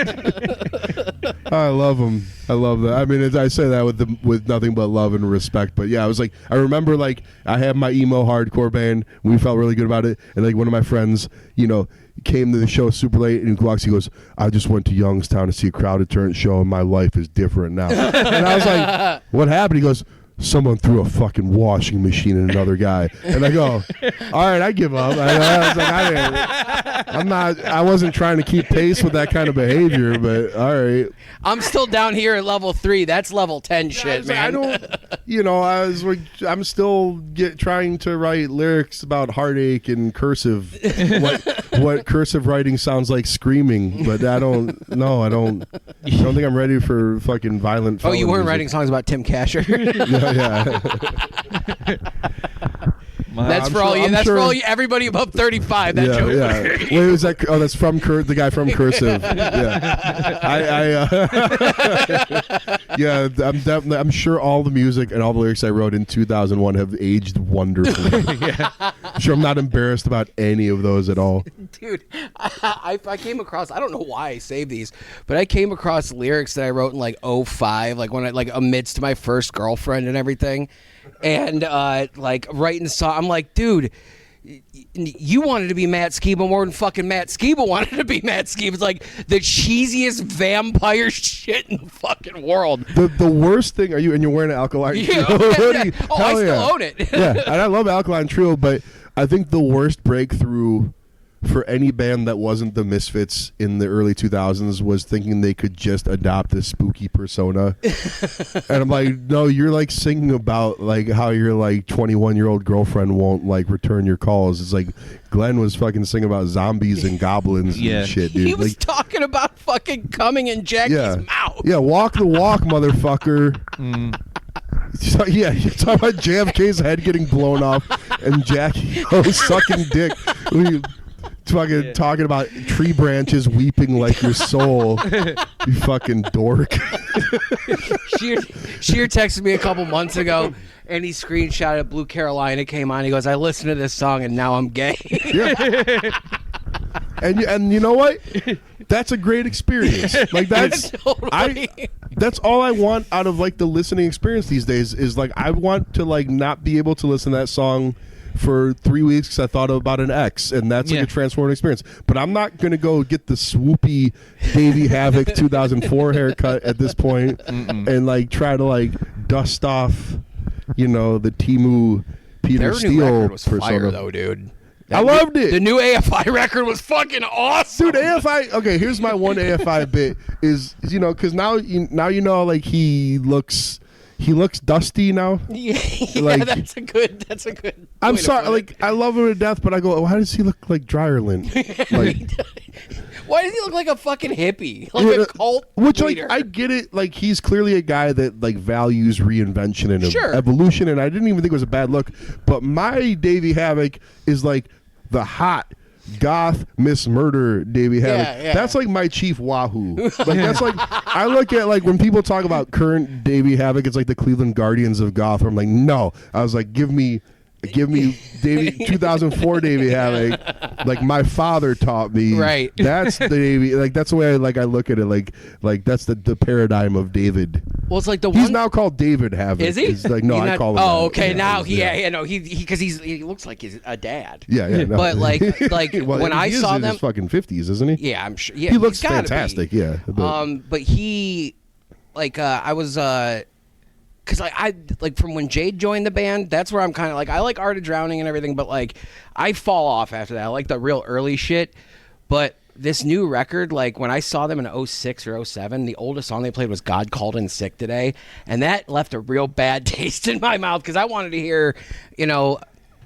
I love them. I love that. I mean, I say that with nothing but love and respect. But yeah, I remember like I had my emo hardcore band. We felt really good about it, and like one of my friends, you know, came to the show super late, and he goes, I just went to Youngstown to see a crowd deterrent show, and my life is different now. And I was like, what happened? He goes, someone threw a fucking washing machine at another guy. And I go, all right, I give up. I wasn't trying to keep pace with that kind of behavior, but all right. I'm still down here at level 3. That's level 10 shit, man. I'm still trying to write lyrics about heartache and cursive. What cursive writing sounds like screaming, but I don't think I'm ready for fucking violent. Oh, you weren't writing songs about Tim Casher? Yeah. That's for all you. Everybody above 35. That joke. Yeah. Wait, was that? Oh, that's from the guy from Cursive. Yeah. I'm sure all the music and all the lyrics I wrote in 2001 have aged wonderfully. I'm sure I'm not embarrassed about any of those at all. Dude, I came across, I don't know why I saved these, but I came across lyrics that I wrote in like 05, like when I, like amidst my first girlfriend and everything. And like writing the song, I'm like, dude, you wanted to be Matt Skiba more than fucking Matt Skiba wanted to be Matt Skiba. It's like the cheesiest vampire shit in the fucking world. The worst thing, and you're wearing an Alkaline Trio hoodie. Oh, I still own it. Yeah, and I love Alkaline Trio, but I think the worst breakthrough for any band that wasn't the Misfits in the early 2000s was thinking they could just adopt this spooky persona. And I'm like, no, you're like singing about like how your like 21-year-old girlfriend won't like return your calls. It's like Glenn was fucking singing about zombies and goblins and shit, dude. He was like, talking about fucking coming in Jackie's mouth. Yeah, walk the walk, motherfucker. So, yeah, you're talking about JFK's head getting blown off and Jackie sucking dick. Fucking talking about tree branches weeping like your soul. You fucking dork. Sheer texted me a couple months ago, and he screenshotted Blue Carolina came on. He goes, I listened to this song, and now I'm gay. Yeah. And you know what? That's a great experience. Like that's that's all I want out of like the listening experience these days is like I want to like not be able to listen to that song for 3 weeks because I thought about an ex, and that's like a transformative experience. But I'm not going to go get the swoopy Davey Havok 2004 haircut at this point and like try to like dust off, you know, the Temu Peter Their Steele new record was persona. fire, though, dude. I loved it. The new AFI record was fucking awesome. Dude, AFI, okay, here's my one AFI bit is you know, because now you know like he looks dusty now. Yeah, like, that's a good. I'm sorry, like I love him to death, but I go, why does he look like dryer lint? Like, why does he look like a fucking hippie, like a cult leader? Like I get it, like he's clearly a guy that like values reinvention and evolution, and I didn't even think it was a bad look. But my Davey Havok is like the hot goth Miss Murder Davey Havok. Yeah. That's like my Chief Wahoo. Like that's like I look at like when people talk about current Davey Havok, it's like the Cleveland Guardians of goth. I'm like, no. I was like, give me Davey 2004 Davey Havok, like my father taught me. Right. That's the Davey. Like that's the way I look at it. Like that's the paradigm of David. Well, it's like He's now called David Havok. Is he? It's like no, I call him. Oh, that. okay. Yeah, Now he because he looks like he's a dad. Yeah. No. But like well, when I saw in them, his fucking 50s, isn't he? Yeah, I'm sure. Yeah, he looks he's gotta fantastic. be. Yeah. But he, like, I was because I like from when Jade joined the band, that's where I'm kind of like I like Art of Drowning and everything, but like I fall off after that. I like the real early shit, but this new record, like when I saw them in 06 or 07, the oldest song they played was God Called In Sick Today, and that left a real bad taste in my mouth because I wanted to hear, you know,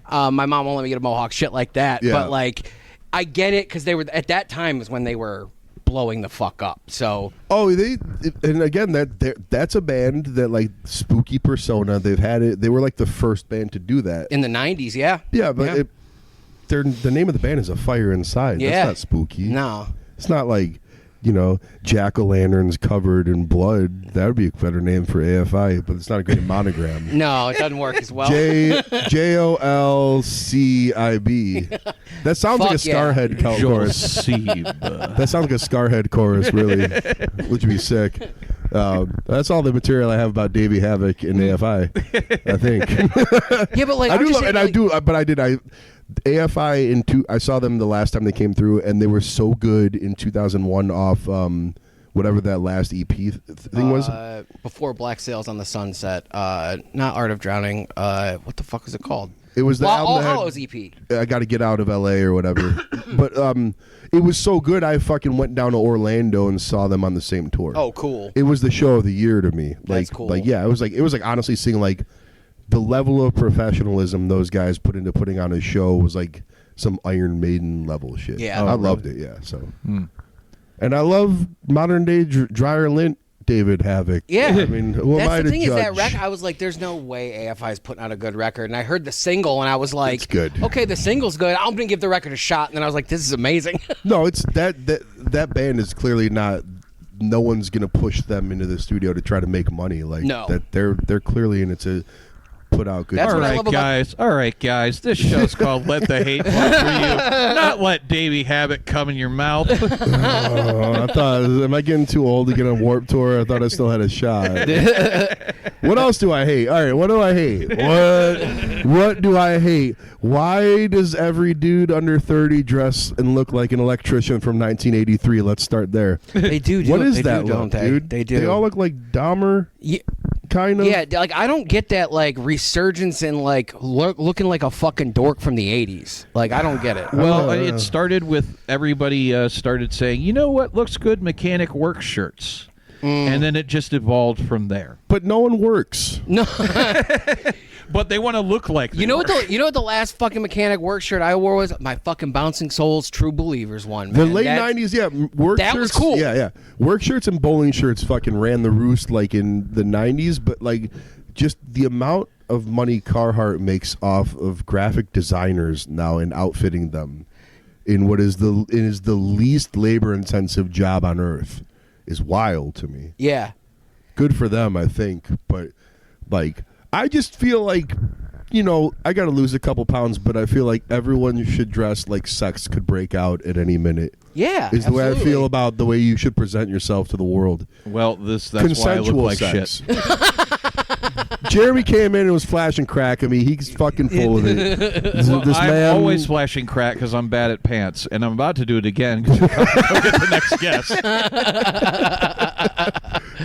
my mom won't let me get a mohawk, shit like that. Yeah. But like I get it because they were at that time was when they were blowing the fuck up. So and again that's a band that like spooky persona. They've had it. They were like the first band to do that in the 90s. Yeah, but the name of the band is A Fire Inside. Yeah. That's not spooky. No, it's not like, you know, jack-o'-lanterns covered in blood. That would be a better name for AFI, but it's not a great monogram. No, it doesn't work as well. JOLCIB. That sounds like a Scarhead chorus. That sounds like a Scarhead chorus, really, which would be sick. That's all the material I have about Davey Havok and AFI, I think. Yeah, but like AFI I saw them the last time they came through, and they were so good in 2001 off whatever that last EP thing was. Before Black Sails on the Sunset. Not Art of Drowning. What the fuck was it called? It was the album All that had, Hallows EP. I got to get out of LA or whatever. But it was so good, I fucking went down to Orlando and saw them on the same tour. Oh, cool. It was the show of the year to me. That's cool. Like yeah, it was like honestly seeing like the level of professionalism those guys put into putting on a show was like some Iron Maiden level shit. Yeah. I loved it. Yeah. So, and I love modern day dryer lint David Havok. Yeah. I mean, who am I to judge? That's the thing is that record, I was like, there's no way AFI is putting out a good record. And I heard the single and I was like, it's good. Okay, the single's good. I'm going to give the record a shot. And then I was like, this is amazing. No, it's that band is clearly not. No one's gonna push them into the studio to try to make money. Like no. that they're clearly in it to put out good. That's All what I right, love about- All right, guys. This show's called "Let the Hate Flow Through You," not "Let Davey Habit Come in Your Mouth." I thought, am I getting too old to get on Warped Tour? I thought I still had a shot. What else do I hate? All right, what do I hate? What do I hate? Why does every dude under 30 dress and look like an electrician from 1983? Let's start there. They do. What is they that do, look, don't they? dude? They do. They all look like Dahmer, Yeah. kind of. Yeah, like I don't get that like resurgence in like looking like a fucking dork from the 80s. Like I don't get it. Well, it started with everybody started saying, you know what looks good? Mechanic work shirts. And then it just evolved from there. But no one works. No. But they want to look like they You know work. what the last fucking mechanic work shirt I wore was? My fucking Bouncing Souls True Believers one. The man. late That's- 90s, yeah. Work that shirts, was cool. Yeah. Work shirts and bowling shirts fucking ran the roost like in the 90s, but like just the amount of money Carhartt makes off of graphic designers now and outfitting them in what is the least labor intensive job on earth is wild to me. Yeah. Good for them, I think, but like I just feel like, you know, I got to lose a couple pounds, but I feel like everyone should dress like sex could break out at any minute. Yeah. Is the way I absolutely. feel about the way you should present yourself to the world. Well, that's why I look Consensual like sex. shit. Jeremy came in and was flashing crack at me. He's fucking full of it. This Well, I'm man, always flashing crack because I'm bad at pants, and I'm about to do it again because we'll get the next guest.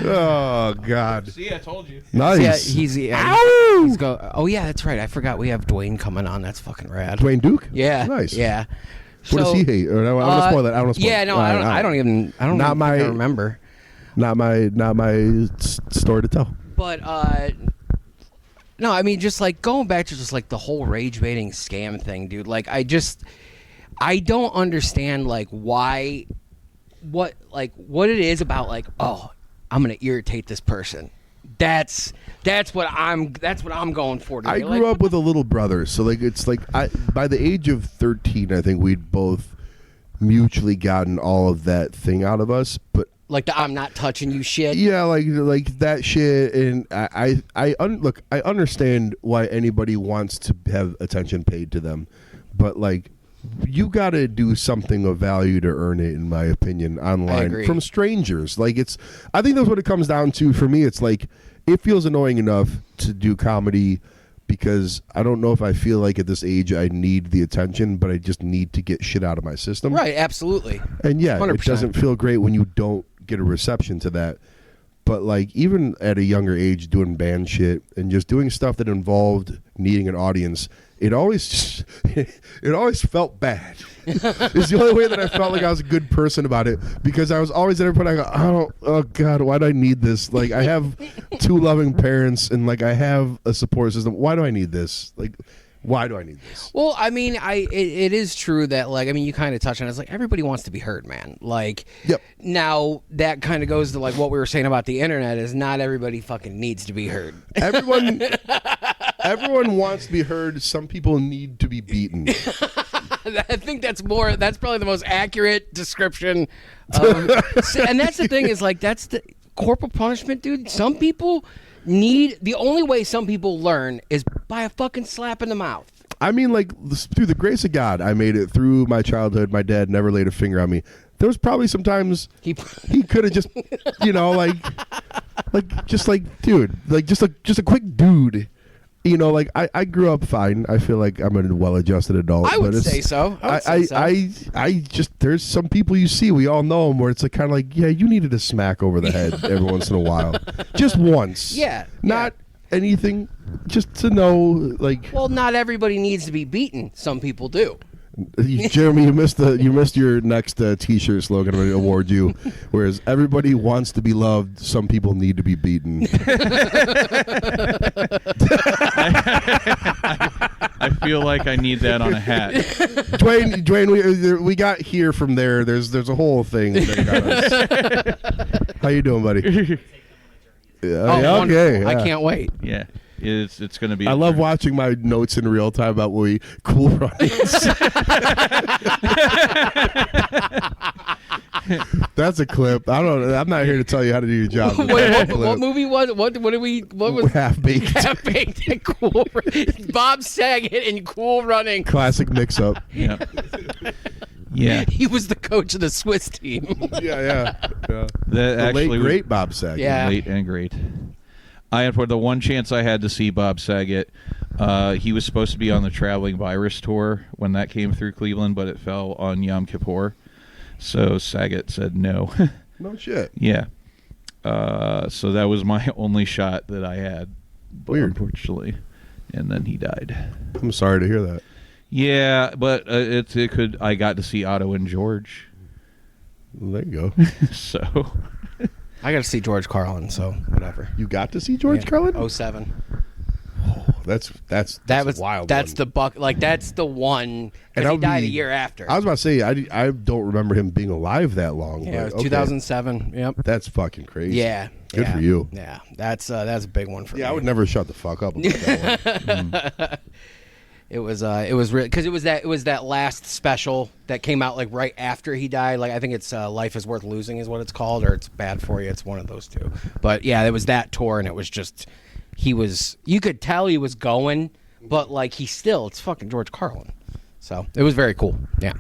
Oh God! See, I told you. Nice. Yeah, he's go. Oh yeah, that's right. I forgot we have Dwayne coming on. That's fucking rad. Dwayne Duke. Yeah. Nice. Yeah. What does he hate? Or, I don't want to spoil that. I don't want to spoil. Yeah, it. no, All right, I don't. all right. I don't even. I don't. Not even my- think I remember. Not my story to tell. But no, I mean just like going back to just like the whole rage baiting scam thing, dude. Like I don't understand like why, what it is about like, oh, I'm gonna irritate this person. That's what I'm going for today. I grew up with a little brother, so like it's like by the age of 13, I think we'd both mutually gotten all of that thing out of us, but. like the I'm not touching you shit. Yeah, like that shit, and I understand why anybody wants to have attention paid to them, but like you got to do something of value to earn it, in my opinion, I online agree. from strangers. Like I think that's what it comes down to for me. It's like it feels annoying enough to do comedy because I don't know if I feel like at this age I need the attention, but I just need to get shit out of my system. Right, absolutely. And yeah, 100%. it doesn't feel great when you don't get a reception to that. But like even at a younger age doing band shit and just doing stuff that involved needing an audience, it always felt bad. It's the only way that I felt like I was a good person about it, because I was always at every point I go, oh God, why do I need this? Like I have two loving parents and like I have a support system. Why do I need this? Like why do I need this? Well, I mean, it is true that like I mean you kind of touched on it. It's like everybody wants to be heard, man. Like Yep. Now that kind of goes to like what we were saying about the internet is not everybody fucking needs to be heard. Everyone wants to be heard. Some people need to be beaten. I think that's probably the most accurate description. And that's the thing is like that's the corporal punishment, dude. Some people the only way some people learn is by a fucking slap in the mouth. I mean, like, through the grace of God, I made it through my childhood. My dad never laid a finger on me. There was probably some times he could have just, you know, just a quick dude. You know, like, I grew up fine. I feel like I'm a well-adjusted adult. I would say so. I just, there's some people you see, we all know them, where it's like kind of like, yeah, you needed a smack over the head every once in a while. Just once. Yeah. Not anything, just to know, like. Well, not everybody needs to be beaten. Some people do. Jeremy, you missed your next T-shirt slogan. I'm going to award you. Whereas everybody wants to be loved, some people need to be beaten. I feel like I need that on a hat. Dwayne, we got here from there. There's a whole thing. That got us. How you doing, buddy? Yeah, Wonderful. okay. I Yeah. can't wait. Yeah, it's going to be. I love watching my notes in real time about what we cool runnings. That's a clip. I'm not here to tell you how to do your job. What movie was? What was Half Baked? Half Baked and Cool. Bob Saget and Cool Running. Classic mix-up. Yeah. Yeah. He was the coach of the Swiss team. Yeah. The late great Bob Saget. Yeah. Late and great. For the one chance I had to see Bob Saget, he was supposed to be on the Traveling Virus tour when that came through Cleveland, but it fell on Yom Kippur. So Saget said no. No shit. Yeah. So that was my only shot that I had. Weird. Unfortunately. And then he died. I'm sorry to hear that. Yeah, but it could. I got to see Otto and George. Well, there you go. So I got to see George Carlin, so whatever. You got to see George Carlin? 07. That's wild. That's one. the buck. Like that's the one. And Because he died a year after. I was about to say I don't remember him being alive that long. Yeah, it but, was 2007. Yep. That's fucking crazy. Yeah. Good for you. Yeah, that's a big one for me. Yeah, I would never shut the fuck up about that one. It was really because it was that last special that came out like right after he died. Like I think it's Life is Worth Losing is what it's called, or It's Bad for You. It's one of those two. But yeah, it was that tour, and it was just you could tell he was going, but like it's fucking George Carlin. So it was very cool. Yeah.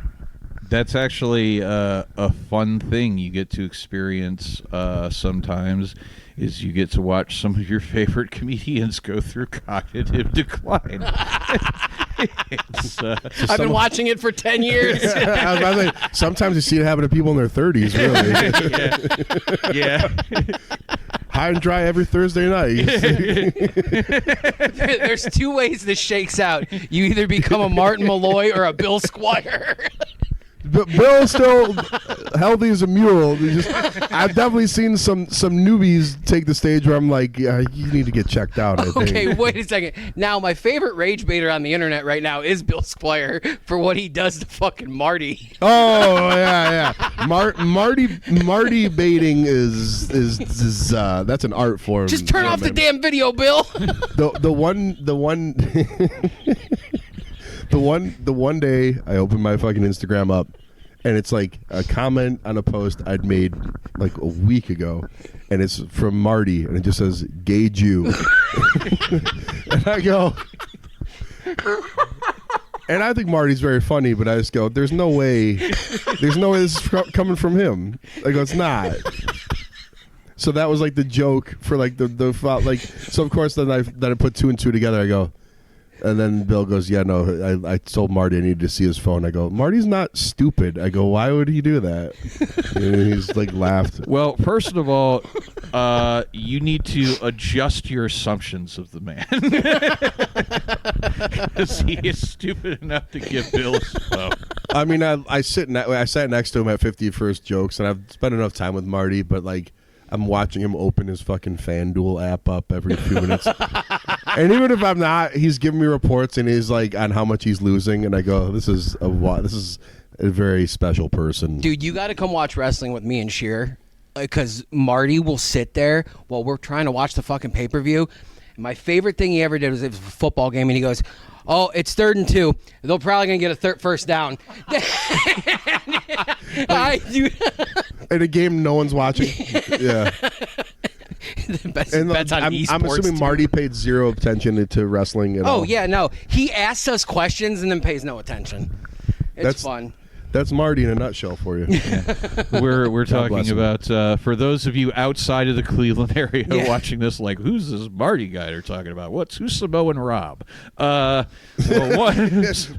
that's actually a fun thing you get to experience sometimes. Is you get to watch some of your favorite comedians go through cognitive decline. I've been watching it for 10 years. I was about to say, sometimes you see it happen to people in their 30s, really. Yeah. High and dry every Thursday night. There's two ways this shakes out. You either become a Martin Malloy or a Bill Squire. But Bill's still healthy as a mule. I've definitely seen some newbies take the stage where I'm like, yeah, you need to get checkcked out. I think. Okay, wait a second. Now, my favorite rage baiter on the internet right now is Bill Squire for what he does to fucking Marty. Oh yeah. Marty baiting is that's an art form. Just turn off the damn video, Bill. The one day I opened my fucking Instagram up, and it's like a comment on a post I'd made like a week ago, and it's from Marty, and it just says "gay Jew," and I go, and I think Marty's very funny, but I just go, "There's no way this is coming from him." I go, "It's not." So that was like the joke for like the like. So of course then I put two and two together. I go. And then Bill goes, yeah, no, I told Marty I needed to see his phone. I go, Marty's not stupid. I go, why would he do that? And he's like laughed. Well, first of all, you need to adjust your assumptions of the man. Because he is stupid enough to give Bill his phone. I mean, I sat next to him at 51st Jokes, and I've spent enough time with Marty, but like, I'm watching him open his fucking FanDuel app up every few minutes. And even if I'm not, he's giving me reports and he's like on how much he's losing, and I go, this is a very special person. Dude, you got to come watch wrestling with me and Sheer, because Marty will sit there while we're trying to watch the fucking pay-per-view. My favorite thing he ever did was it was a football game, and he goes, oh, it's 3rd and 2. They're probably going to get a first down. In a game no one's watching. Yeah. Bets And on I'm esports, assuming too. Marty paid zero attention to wrestling at all. Oh, yeah, no. He asks us questions and then pays no attention. It's fun. That's Marty in a nutshell for you. We're bless talking him. about, for those of you outside of the Cleveland area watching this, like, who's this Marty guy they're talking about? Who's Samoan Rob? Well, This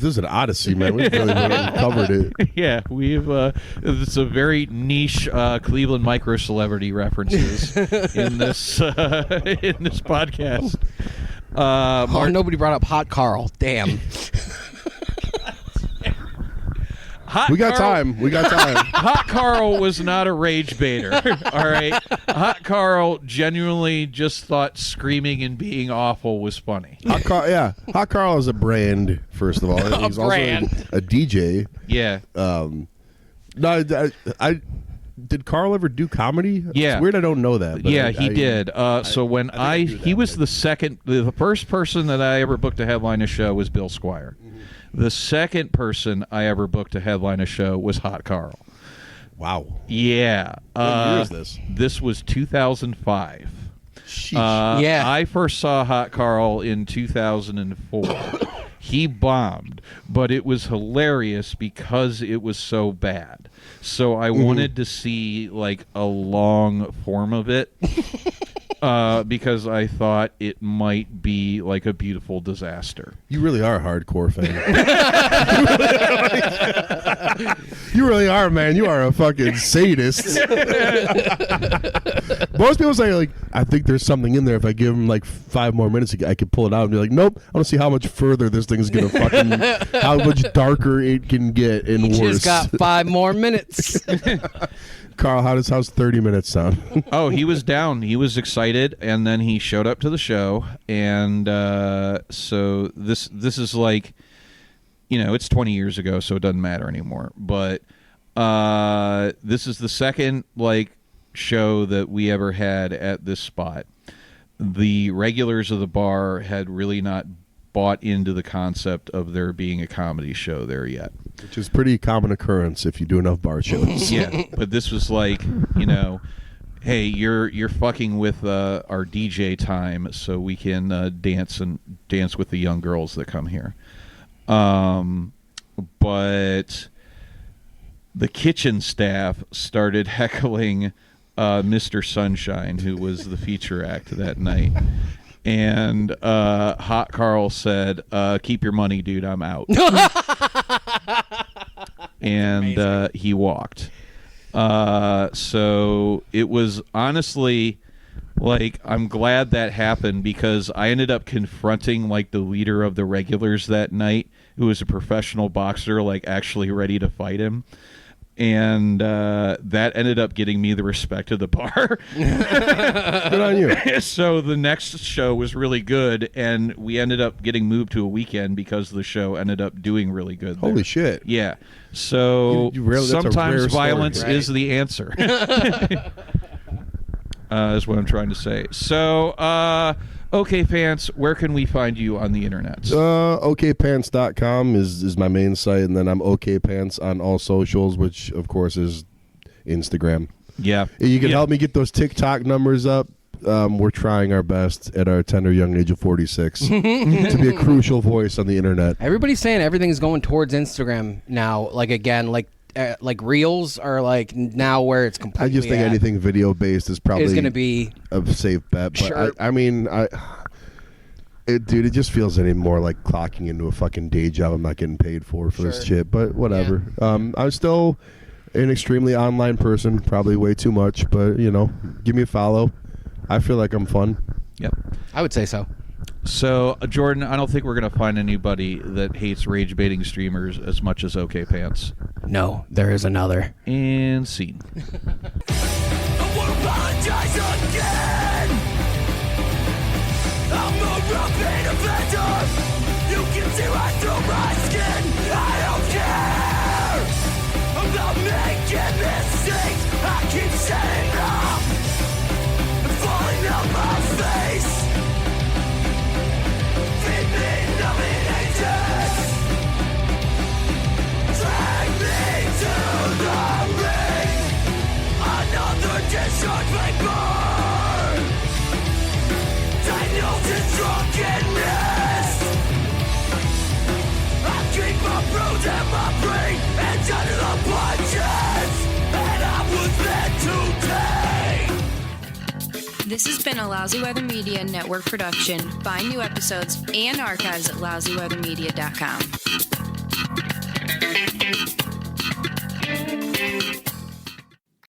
is an odyssey, man. We've really covered it. Yeah, we've it's a very niche Cleveland micro celebrity references in this podcast. Nobody brought up Hot Carl. Damn. Hot We got Carl, time. Hot Carl was not a rage baiter. All right, Hot Carl genuinely just thought screaming and being awful was funny. Hot Carl is a brand, first of all. He's brand. also a DJ. Yeah. No, did Carl ever do comedy? Yeah. It's weird I don't know that. But Yeah, he did. So when he was the first person that I ever booked to headline a show was Bill Squire. The second person I ever booked to headline a show was Hot Carl. Wow. Yeah. What year is this? This was 2005. Sheesh. Yeah. I first saw Hot Carl in 2004. He bombed, but it was hilarious because it was so bad. So I wanted to see like a long form of it because I thought it might be like a beautiful disaster. You really are a hardcore fan. You really are, man. You are a fucking sadist. Most people say, like, I think there's something in there. If I give him like 5 more minutes, I could pull it out and be like, nope. I want to see how much further this thing's gonna fucking, how much darker it can get and You worse. just got 5 more minutes. Carl, how's 30 minutes sound? Oh, he was down. He was excited, and then he showed up to the show, and so this is like, it's 20 years ago, so it doesn't matter anymore. But this is the second like show that we ever had at this spot. The regulars of the bar had really not bought into the concept of there being a comedy show there yet. Which is pretty common occurrence if you do enough bar shows. Yeah, but this was like, hey, you're fucking with our DJ time, so we can dance with the young girls that come here. But the kitchen staff started heckling Mr. Sunshine, who was the feature act that night. And Hot Carl said, keep your money, dude, I'm out. And he walked. So it was honestly, like, I'm glad that happened because I ended up confronting, like, the leader of the regulars that night, who was a professional boxer, like, actually ready to fight him. And that ended up getting me the respect of the bar. Good on you. So the next show was really good, and we ended up getting moved to a weekend because the show ended up doing really good there. Holy shit. Yeah. So that's a rare sometimes story. violence Right. is the answer. Is what I'm trying to say. So, okay, fans, where can we find you on the internet? OKPants.com is my main site, and then I'm OKPants on all socials, which, of course, is Instagram. Yeah. You can help me get those TikTok numbers up. We're trying our best at our tender young age of 46 to be a crucial voice on the internet. Everybody's saying everything's going towards Instagram now. Like, again, like Reels are like now where it's completely I just think anything video based is probably going to be a safe bet. But Sure. Dude, it just feels any more like clocking into a fucking day job I'm not getting paid for this shit. But whatever. I'm still an extremely online person, probably way too much. But give me a follow. I feel like I'm fun. Yep. I would say so. So, Jordan, I don't think we're going to find anybody that hates rage-baiting streamers as much as OK Pants. No, there is another. And scene. I won't apologize again. I'm a repeat offender. You can see right through my skin. I don't care about making mistakes. I keep setting up and falling out my face. Feed me numbing agents. Drag me to the ring. Another discharge vapor. Daniels is drunkenness. I keep my bruise and my brain and under the punches. And I was meant to take. This has been a Lousy Weather Media Network production. Find new episodes and archives at lousyweathermedia.com.